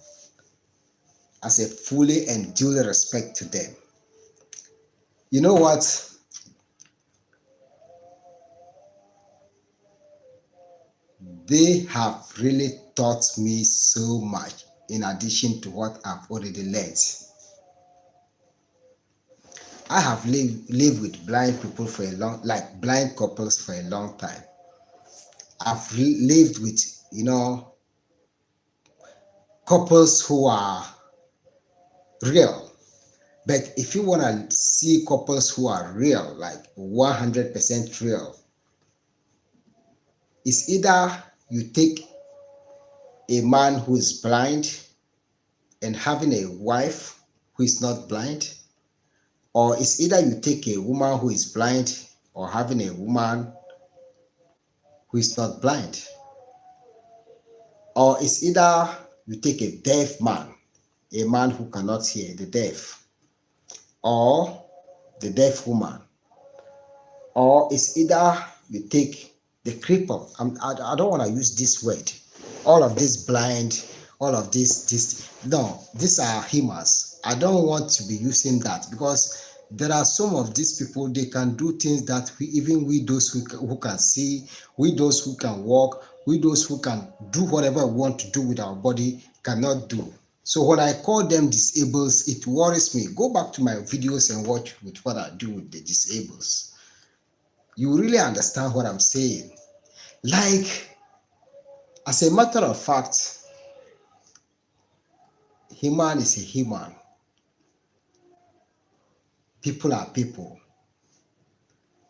as a fully and duly respect to them. You know what? They have really taught me so much in addition to what I've already learned. I have lived with blind people for blind couples for a long time. I've lived with, couples who are real. But if you want to see couples who are real, like 100% real, it's either you take a man who is blind and having a wife who is not blind, or it's either you take a woman who is blind or having a woman who is not blind, or it's either you take a deaf man, a man who cannot hear, the deaf, or the deaf woman, or it's either you take the cripple. I don't want to use this word. All of this blind, all of this. No, these are humans. I don't want to be using that because there are some of these people, they can do things that we those who can see, we those who can walk, we those who can do whatever we want to do with our body cannot do. So when I call them disables, it worries me. Go back to my videos and watch with what I do with the disables. You really understand what I'm saying. Like, as a matter of fact, human is a human. People are people.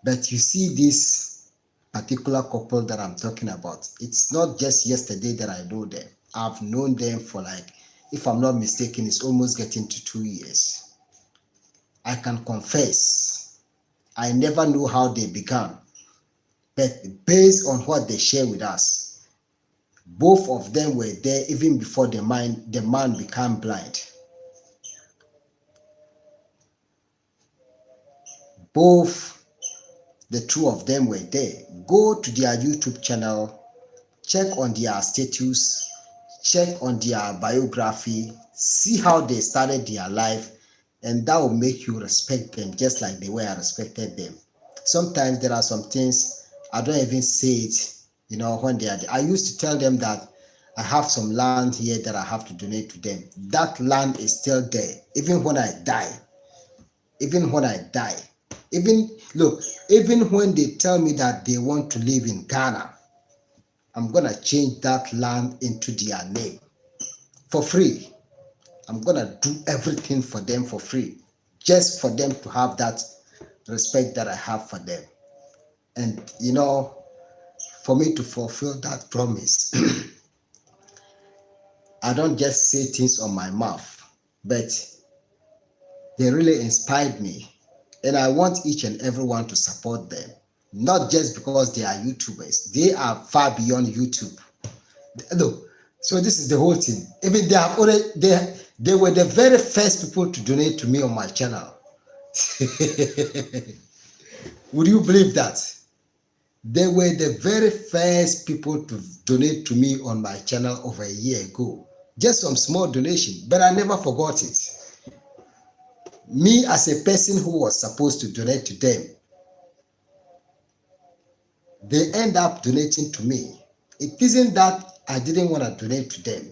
But you see this particular couple that I'm talking about, it's not just yesterday that I know them. I've known them for, like, if I'm not mistaken, it's almost getting to 2 years. I can confess, I never knew how they began. But based on what they share with us, both of them were there even before the man became blind. Both the two of them were there. Go to their YouTube channel, check on their status, check on their biography, see how they started their life, and that will make you respect them just like the way I respected them. Sometimes there are some things I don't even say it, when they are there. I used to tell them that I have some land here that I have to donate to them. That land is still there, even when I die. Even when I die. Even when they tell me that they want to live in Ghana, I'm going to change that land into their name for free. I'm going to do everything for them for free, just for them to have that respect that I have for them. And, for me to fulfill that promise, I don't just say things on my mouth, but they really inspired me. And I want each and everyone to support them, not just because they are YouTubers. They are far beyond YouTube. Look, so this is the whole thing. Even they were the very first people to donate to me on my channel. Would you believe that? They were the very first people to donate to me on my channel over a year ago. Just some small donation, but I never forgot it. Me as a person who was supposed to donate to them, they end up donating to me. It isn't that I didn't want to donate to them.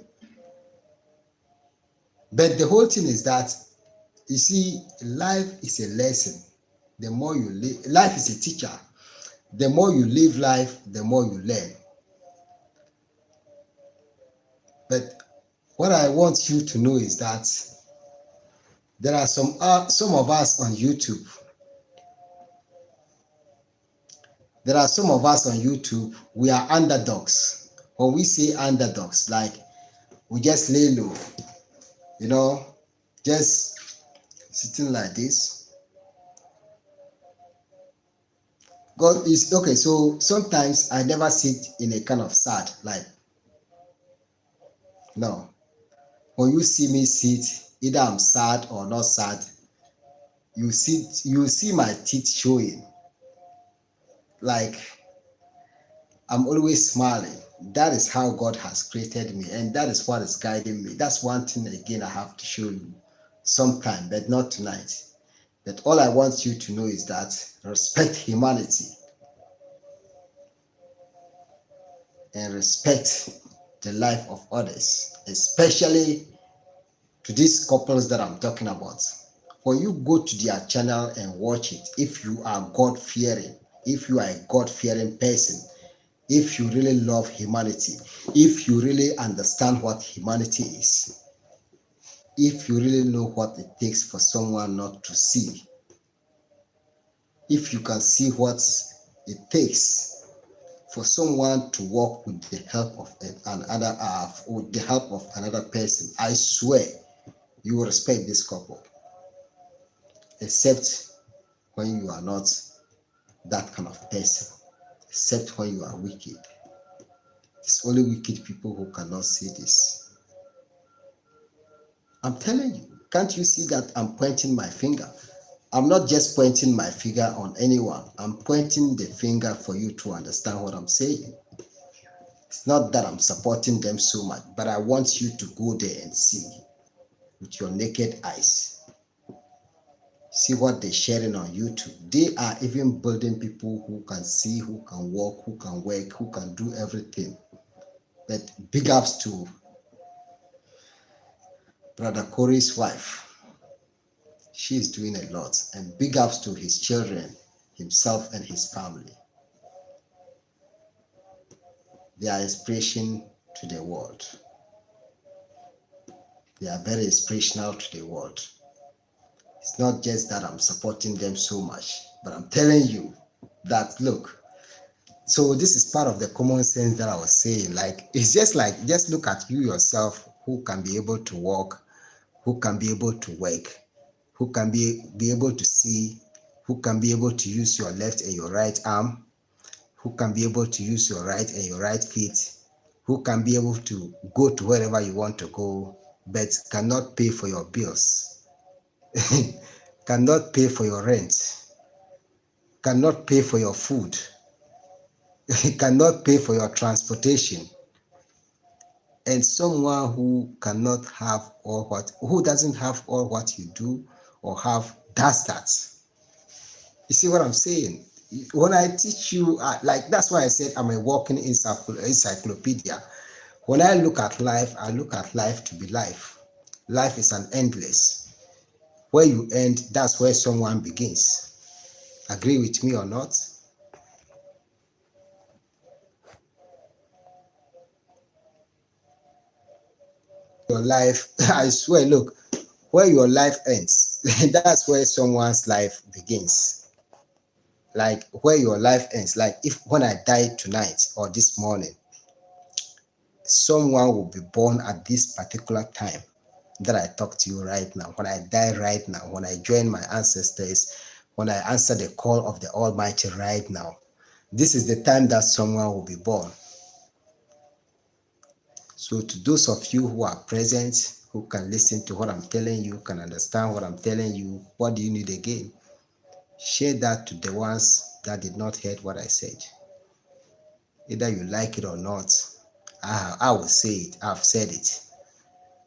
But the whole thing is that, you see, life is a lesson. The more you live, life is a teacher. The more you live life, the more you learn. But what I want you to know is that there are some of us on YouTube. There are some of us on YouTube, we are underdogs. When we say underdogs, like we just lay low, just sitting like this. God is okay. So sometimes I never sit in a kind of sad, like, no. When you see me sit, either I'm sad or not sad, you see my teeth showing. Like, I'm always smiling. That is how God has created me, and that is what is guiding me. That's one thing again I have to show you sometime, but not tonight. But all I want you to know is that respect humanity and respect the life of others, especially to these couples that I'm talking about. When you go to their channel and watch it, if you are God-fearing, if you are a God-fearing person, if you really love humanity, if you really understand what humanity is, if you really know what it takes for someone not to see, if you can see what it takes for someone to walk with the help of another person, I swear You will respect this couple, except when you are not that kind of person, except when you are wicked. It's only wicked people who cannot see this. I'm telling you, can't you see that I'm pointing my finger? I'm not just pointing my finger on anyone. I'm pointing the finger for you to understand what I'm saying. It's not that I'm supporting them so much, but I want you to go there and see with your naked eyes. See what they're sharing on YouTube. They are even building people who can see, who can walk, who can work, who can do everything. But big ups to Brother Corey's wife. She is doing a lot. And big ups to his children, himself and his family. They are inspiration to the world. They are very inspirational to the world. It's not just that I'm supporting them so much, but I'm telling you that, look, so this is part of the common sense that I was saying. Like, it's just like, just look at you yourself, who can be able to walk, who can be able to work, who can be able to see, who can be able to use your left and your right arm, who can be able to use your right and your right feet, who can be able to go to wherever you want to go, but cannot pay for your bills, cannot pay for your rent, cannot pay for your food, cannot pay for your transportation, and someone who cannot have all what, who doesn't have all what you do or have, does that. You see what I'm saying? When I teach you, like, that's why I said I'm a walking encyclopedia. When I look at life, I look at life to be life. Life is an endless. Where you end, that's where someone begins. Agree with me or not? Your life, I swear, look, where your life ends, that's where someone's life begins. Like, where your life ends, like, if when I die tonight or this morning, someone will be born at this particular time that I talk to you right now. When I die right now, when I join my ancestors, when I answer the call of the Almighty right now, this is the time that someone will be born. So to those of you who are present, who can listen to what I'm telling you, can understand what I'm telling you, what do you need again? Share that to the ones that did not hear what I said. Either you like it or not, I will say it. I've said it.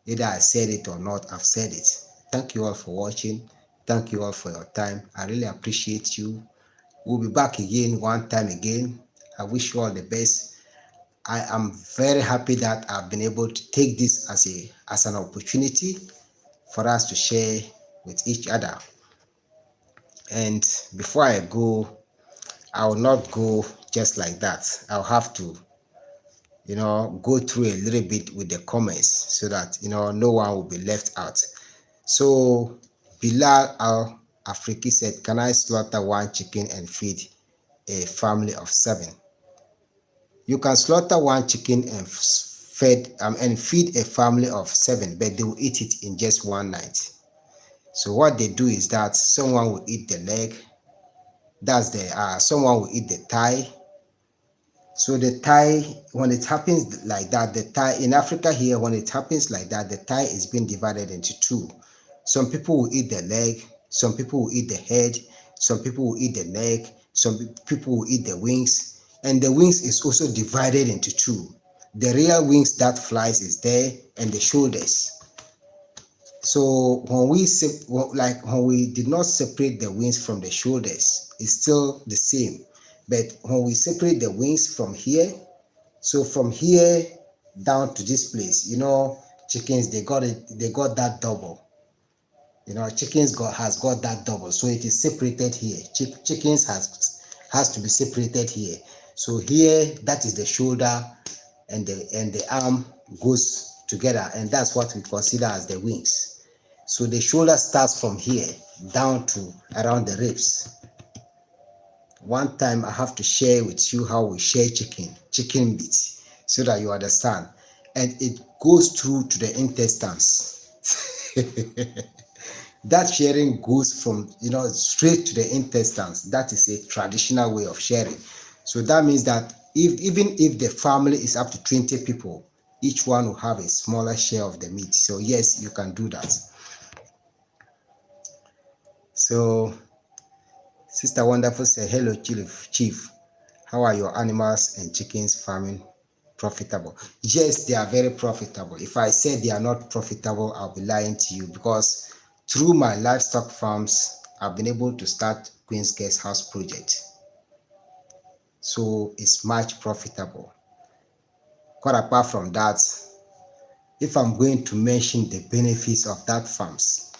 Either I said it or not, I've said it. Thank you all for watching. Thank you all for your time. I really appreciate you. We'll be back again one time again. I wish you all the best. I am very happy that I've been able to take this as an opportunity for us to share with each other. And before I go, I will not go just like that. I'll have to, go through a little bit with the comments so that, no one will be left out. So Bilal Al-Afriki said, can I slaughter one chicken and feed a family of 7? You can slaughter one chicken and feed a family of 7, but they will eat it in just one night. So what they do is that someone will eat the leg. Someone will eat the thigh. So the thigh, when it happens like that, the thigh in Africa here, when it happens like that, the thigh is being divided into 2. Some people will eat the leg, some people will eat the head, some people will eat the neck, some people will eat the wings, and the wings is also divided into 2. The real wings that flies is there, and the shoulders. So when we did not separate the wings from the shoulders, it's still the same. But when we separate the wings from here, so from here down to this place, chickens, they got that double. Chickens has got that double, so it is separated here. Chickens has to be separated here. So here, that is the shoulder, and the arm goes together, and that's what we consider as the wings. So the shoulder starts from here down to around the ribs. One time I have to share with you how we share chicken meat, so that you understand. And it goes through to the intestines. That sharing goes from straight to the intestines. That is a traditional way of sharing. So that means that even if the family is up to 20 people, each one will have a smaller share of the meat. So yes, you can do that. So Sister Wonderful said, hello, Chief. How are your animals and chickens farming profitable? Yes, they are very profitable. If I said they are not profitable, I'll be lying to you, because through my livestock farms, I've been able to start Queen's Guest House project. So it's much profitable. Quite apart from that, if I'm going to mention the benefits of that farms,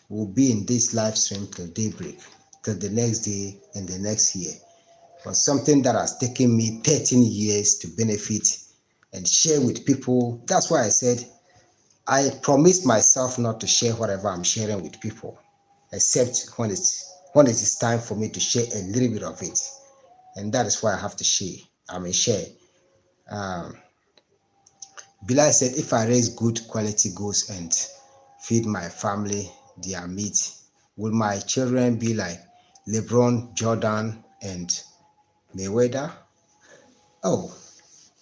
we'll be in this live stream till daybreak, till the next day and the next year. But something that has taken me 13 years to benefit and share with people. That's why I said I promised myself not to share whatever I'm sharing with people, except when it is time for me to share a little bit of it. And that is why I have to share. Share. Um, Bilal said, if I raise good quality goats and feed my family their meat, will my children be like LeBron, Jordan, and Mayweather? Oh,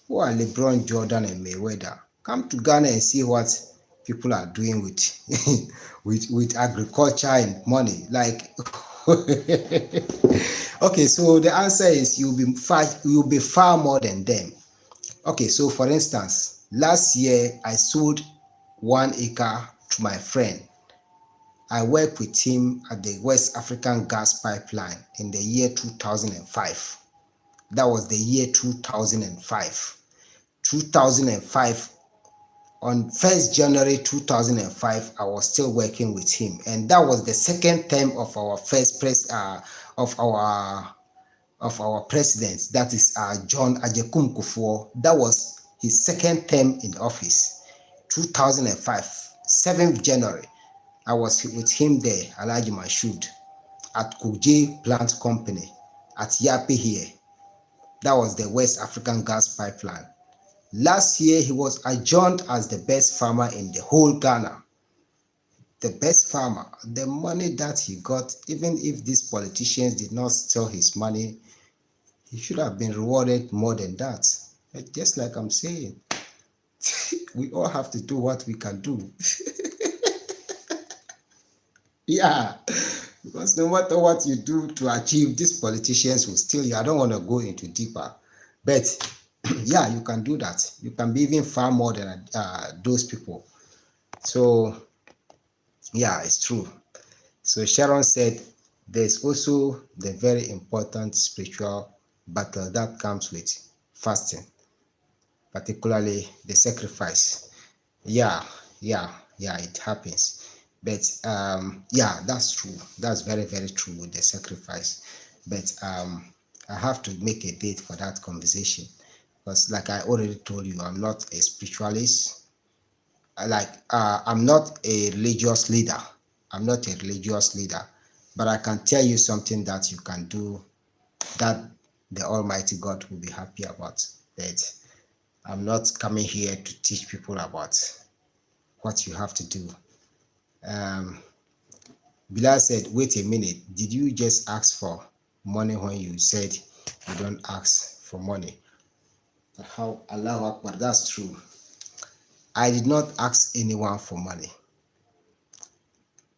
who are LeBron, Jordan, and Mayweather? Come to Ghana and see what people are doing with with agriculture and money. Like, okay, so the answer is you'll be far more than them. Okay, so for instance, last year I sold 1 acre to my friend. I worked with him at the West African Gas Pipeline in the year 2005. That was the year 2005. 2005, on 1st January 2005, I was still working with him, and that was the second term of our of our president, that is John Ajekum Kufuor. That was his second term in office. 2005, 7th January, I was with him there, Alhaji Mashood, at Kuje Plant Company at Yapi here. That was the West African Gas Pipeline. Last year, he was adjourned as the best farmer in the whole Ghana. The best farmer. The money that he got, even if these politicians did not steal his money, he should have been rewarded more than that. But just like I'm saying, we all have to do what we can do. Yeah, because no matter what you do to achieve, these politicians will steal you. I don't want to go into deeper, but yeah, you can do that. You can be even far more than those people. So yeah, it's true. So Sharon said, there's also the very important spiritual battle that comes with fasting, particularly the sacrifice. Yeah, yeah, it happens. But yeah, that's true. That's very, very true with the sacrifice. But I have to make a date for that conversation, because like I already told you, I'm not a spiritualist. I'm not a religious leader. I'm not a religious leader, but I can tell you something that you can do that the Almighty God will be happy about. That I'm not coming here to teach people about what you have to do. Bilal said, wait a minute, did you just ask for money when you said you don't ask for money? How Allah Akbar, that's true. I did not ask anyone for money.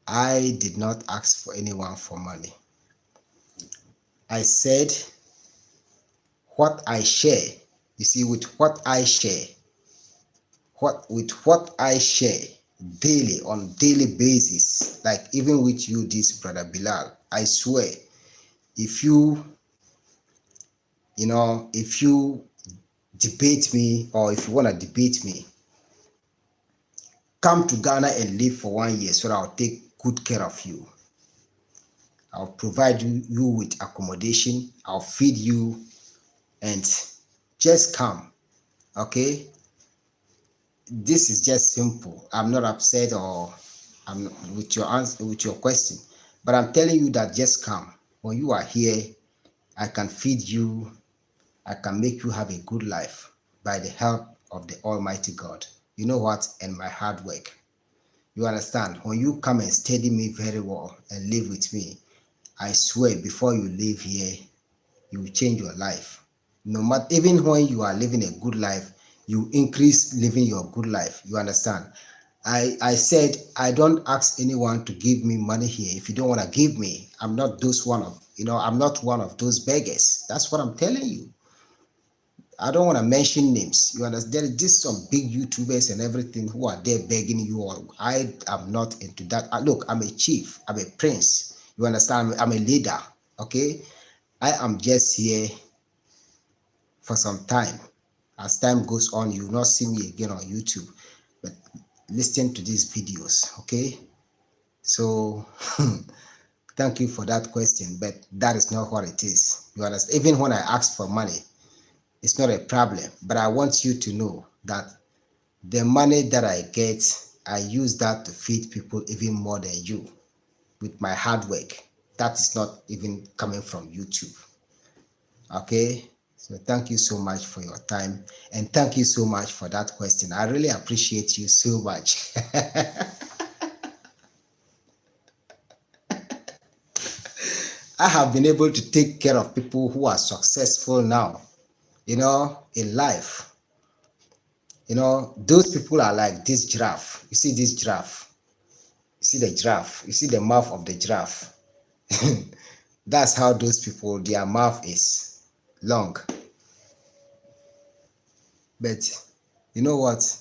I did not ask for anyone for money. I said what I share. You see, with what I share daily, on daily basis, like even with you, this brother Bilal, I swear, if you debate me, or if you want to debate me, come to Ghana and live for 1 year so that I'll take good care of you. I'll provide you with accommodation. I'll feed you, and just come. Okay? This is just simple. I'm not upset or I'm with your answer, with your question, but I'm telling you that just come. When you are here, I can feed you. I can make you have a good life by the help of the Almighty God. You know what? And my hard work. You understand? When you come and study me very well and live with me, I swear before you leave here, you will change your life. No matter, even when you are living a good life, you increase living your good life. You understand? I said I don't ask anyone to give me money here. If you don't want to give me, I'm not those one of I'm not one of those beggars. That's what I'm telling you. I don't want to mention names. You understand? There is just some big YouTubers and everything who are there begging you all. I am not into that. Look, I'm a chief. I'm a prince. You understand? I'm a leader. Okay? I am just here for some time. As time goes on, you will not see me again on YouTube. But listen to these videos. Okay? So thank you for that question. But that is not what it is. You understand? Even when I ask for money, it's not a problem. But I want you to know that the money that I get, I use that to feed people even more than you with my hard work. That is not even coming from YouTube. Okay? So thank you so much for your time. And thank you so much for that question. I really appreciate you so much. I have been able to take care of people who are successful now, in life. Those people are like this giraffe. You see this giraffe? You see the giraffe? You see the mouth of the giraffe? That's how those people, their mouth is long. But you know what?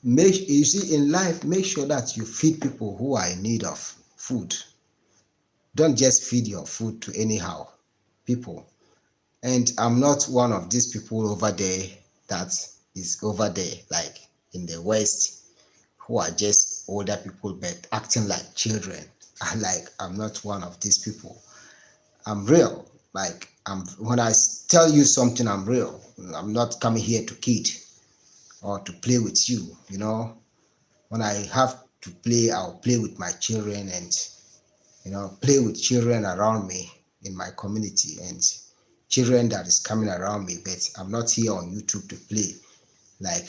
You see, in life, make sure that you feed people who are in need of food. Don't just feed your food to anyhow people. And I'm not one of these people over there that is over there, like in the West, who are just older people but acting like children. I'm not one of these people. I'm real. When I tell you something, I'm real. I'm not coming here to kid or to play with you. When I have to play, I'll play with my children and play with children around me in my community and children that is coming around me. But I'm not here on YouTube to play, like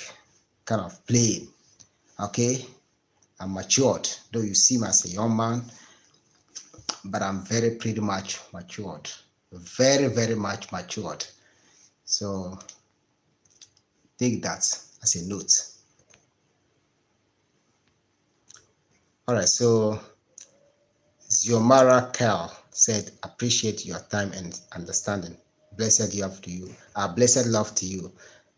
kind of playing. Okay, I'm matured, though you see me as a young man, but I'm pretty much matured, very, very much matured. So take that as a note. All right, so Ziomara Kel said, appreciate your time and understanding. Blessed love to you. Blessed love to you.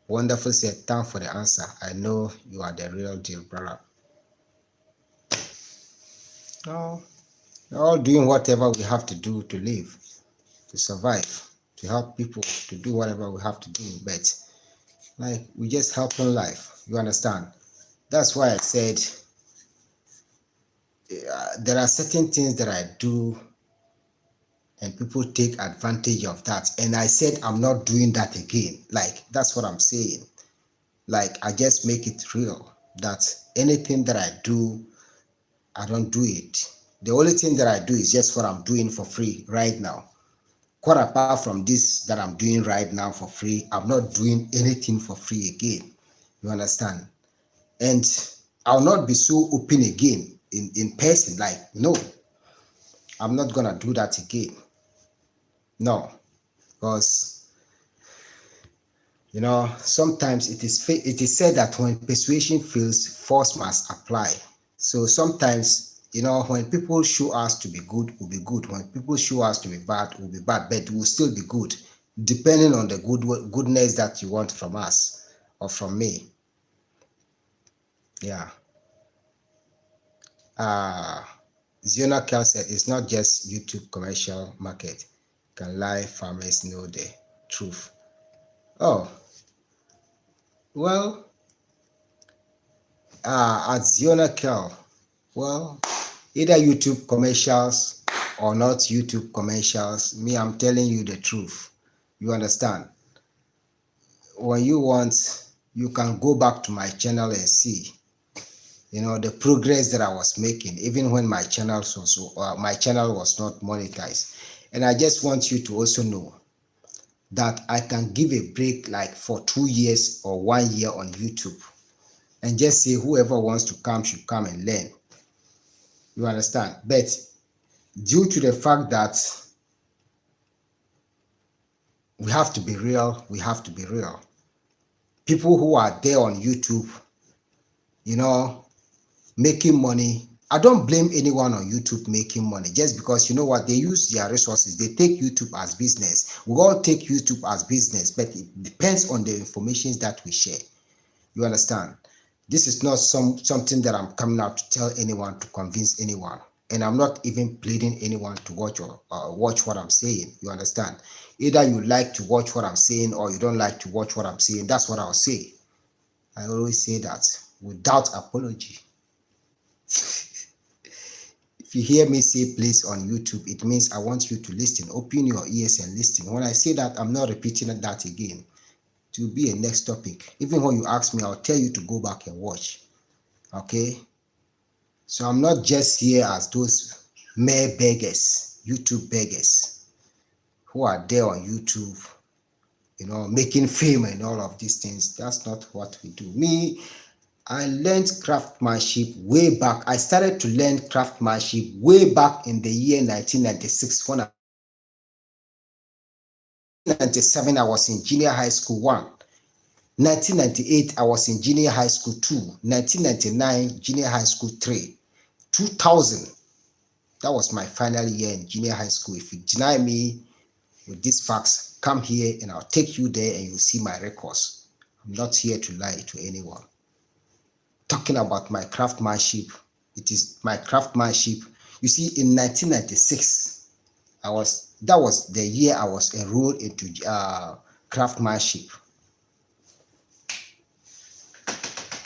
Wonderful said, thanks for the answer. I know you are the real deal, brother. No, we're all doing whatever we have to do to live, to survive, to help people, to do whatever we have to do. But we just help in life. You understand? That's why I said there are certain things that I do and people take advantage of that. And I said, I'm not doing that again. That's what I'm saying. I just make it real that anything that I do, I don't do it. The only thing that I do is just what I'm doing for free right now. Quite apart from this that I'm doing right now for free, I'm not doing anything for free again. You understand? And I'll not be so open again in person. No, I'm not gonna do that again. No, because sometimes it is said that when persuasion fails, force must apply. So sometimes, when people show us to be good, we'll be good. When people show us to be bad, we'll be bad, but we'll still be good, depending on the goodness that you want from us or from me. Yeah. Ziona Kel said, it's not just YouTube commercial market. Can live farmers know the truth? Oh, well, at Ziona Kel, well, either YouTube commercials or not YouTube commercials, me, I'm telling you the truth. You understand? When you want, you can go back to my channel and see, the progress that I was making, even when my channel was not monetized. And I just want you to also know that I can give a break for 2 years or 1 year on YouTube. and just say whoever wants to come should come and learn. You understand? But due to the fact that we have to be real, people who are there on YouTube, making money. I don't blame anyone on YouTube making money, just because you know what, they use their resources. They take YouTube as business. We all take YouTube as business, but it depends on the information that we share. You understand? This is not something that I'm coming out to tell anyone, to convince anyone, and I'm not even pleading anyone to watch or watch what I'm saying. You understand? Either you like to watch what I'm saying or you don't like to watch what I'm saying. That's what I'll say. I always say that without apology. If you hear me say please on YouTube, it means I want you to listen. Open your ears and listen. When I say that, I'm not repeating that again. It will be a next topic. Even when you ask me, I'll tell you to go back and watch. Okay? So I'm not just here as those mere beggars, YouTube beggars, who are there on YouTube, making fame and all of these things. That's not what we do. Me, I learned craftsmanship way back. I started to learn craftsmanship way back in the year 1996. When 1997, I was in junior high school 1. 1998, I was in junior high school 2. 1999, junior high school 3. 2000, that was my final year in junior high school. If you deny me with these facts, come here and I'll take you there and you'll see my records. I'm not here to lie to anyone. Talking about my craftsmanship, it is my craftsmanship. You see, in 1996, that was the year I was enrolled into craftsmanship.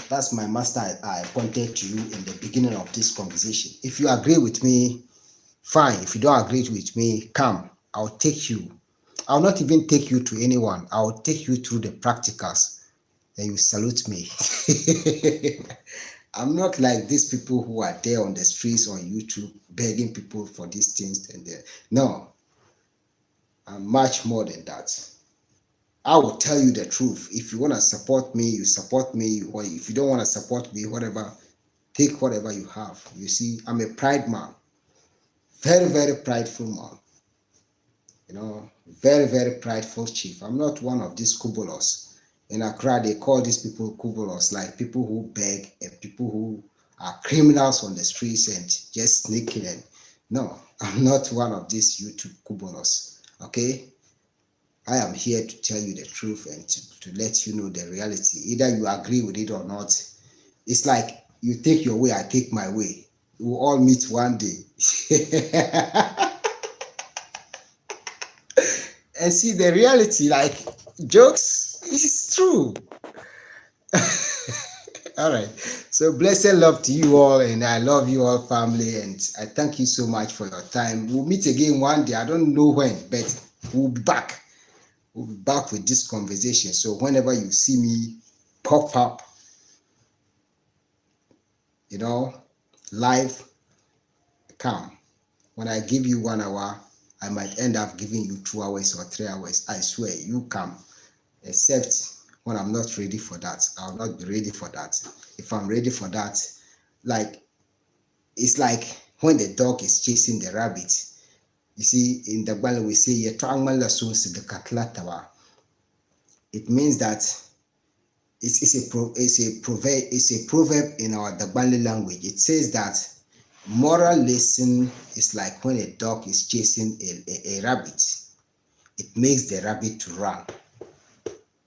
That's my master I pointed to you in the beginning of this conversation. If you agree with me, fine. If you don't agree with me, come. I'll take you. I'll not even take you to anyone. I'll take you through the practicals. And you salute me. I'm not like these people who are there on the streets on YouTube begging people for these things and that. No, I'm much more than that. I will tell you the truth. If you want to support me, you support me. Or if you don't want to support me, whatever, take whatever you have. You see, I'm a pride man. Very, very prideful man. Very, very prideful chief. I'm not one of these kubulos. In Accra, they call these people kubulos, like people who beg and people who are criminals on the streets and just sneaking in. No, I'm not one of these YouTube kubulos. Okay? I am here to tell you the truth and to let you know the reality. Either you agree with it or not. It's like you take your way, I take my way. We'll all meet one day. And see the reality, like jokes, is true. All right. So blessed love to you all, and I love you all, family, and I thank you so much for your time. We'll meet again one day. I don't know when, but we'll be back. We'll be back with this conversation. So whenever you see me pop up, live, come. When I give you 1 hour, I might end up giving you 2 hours or 3 hours. I swear, you come. Except when I'm not ready for that. I'll not be ready for that. If I'm ready for that, it's like when the dog is chasing the rabbit. You see, in the Bible we say, it means that it's a proverb in our Dagbali language. It says that moral lesson is like when a dog is chasing a rabbit. It makes the rabbit to run.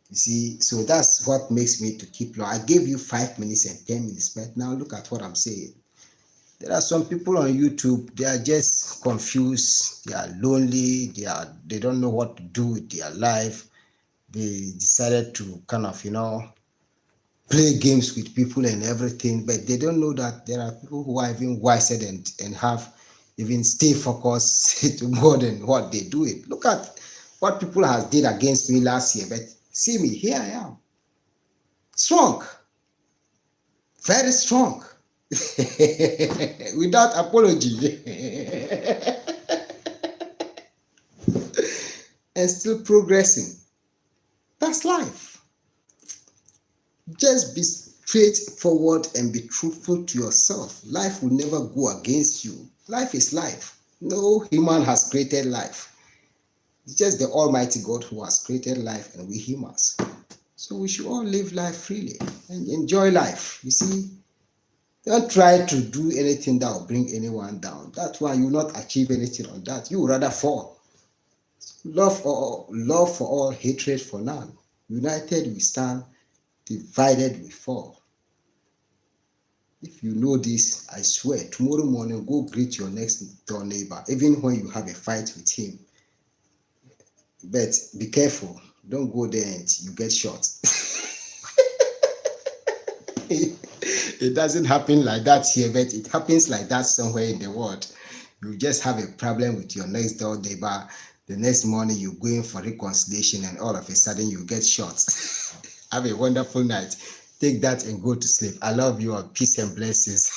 You see, so that's what makes me to keep low. I gave you 5 minutes and 10 minutes, but now look at what I'm saying. There are some people on YouTube, they are just confused, they are lonely, they don't know what to do with their life. They decided to kind of, play games with people and everything, but they don't know that there are people who are even wiser and have even stay focused to more than what they do it. Look at what people has did against me last year, but see me, here I am. Strong. Very strong. Without apology. And still progressing. That's life. Just be straightforward and be truthful to yourself. Life will never go against you. Life is life. No human has created life. It's just the Almighty God who has created life and we humans. So we should all live life freely and enjoy life. You see, don't try to do anything that will bring anyone down. That's why you will not achieve anything on that. You will rather fall. Love for all, hatred for none. United we stand, divided we fall. If you know this, I swear, tomorrow morning, go greet your next door neighbor, even when you have a fight with him. But be careful. Don't go there and you get shot. It doesn't happen like that here, but it happens like that somewhere in the world. You just have a problem with your next door neighbor. The next morning, you're going for reconciliation, and all of a sudden, you get shot. Have a wonderful night. Take that and go to sleep. I love you all. Peace and blessings.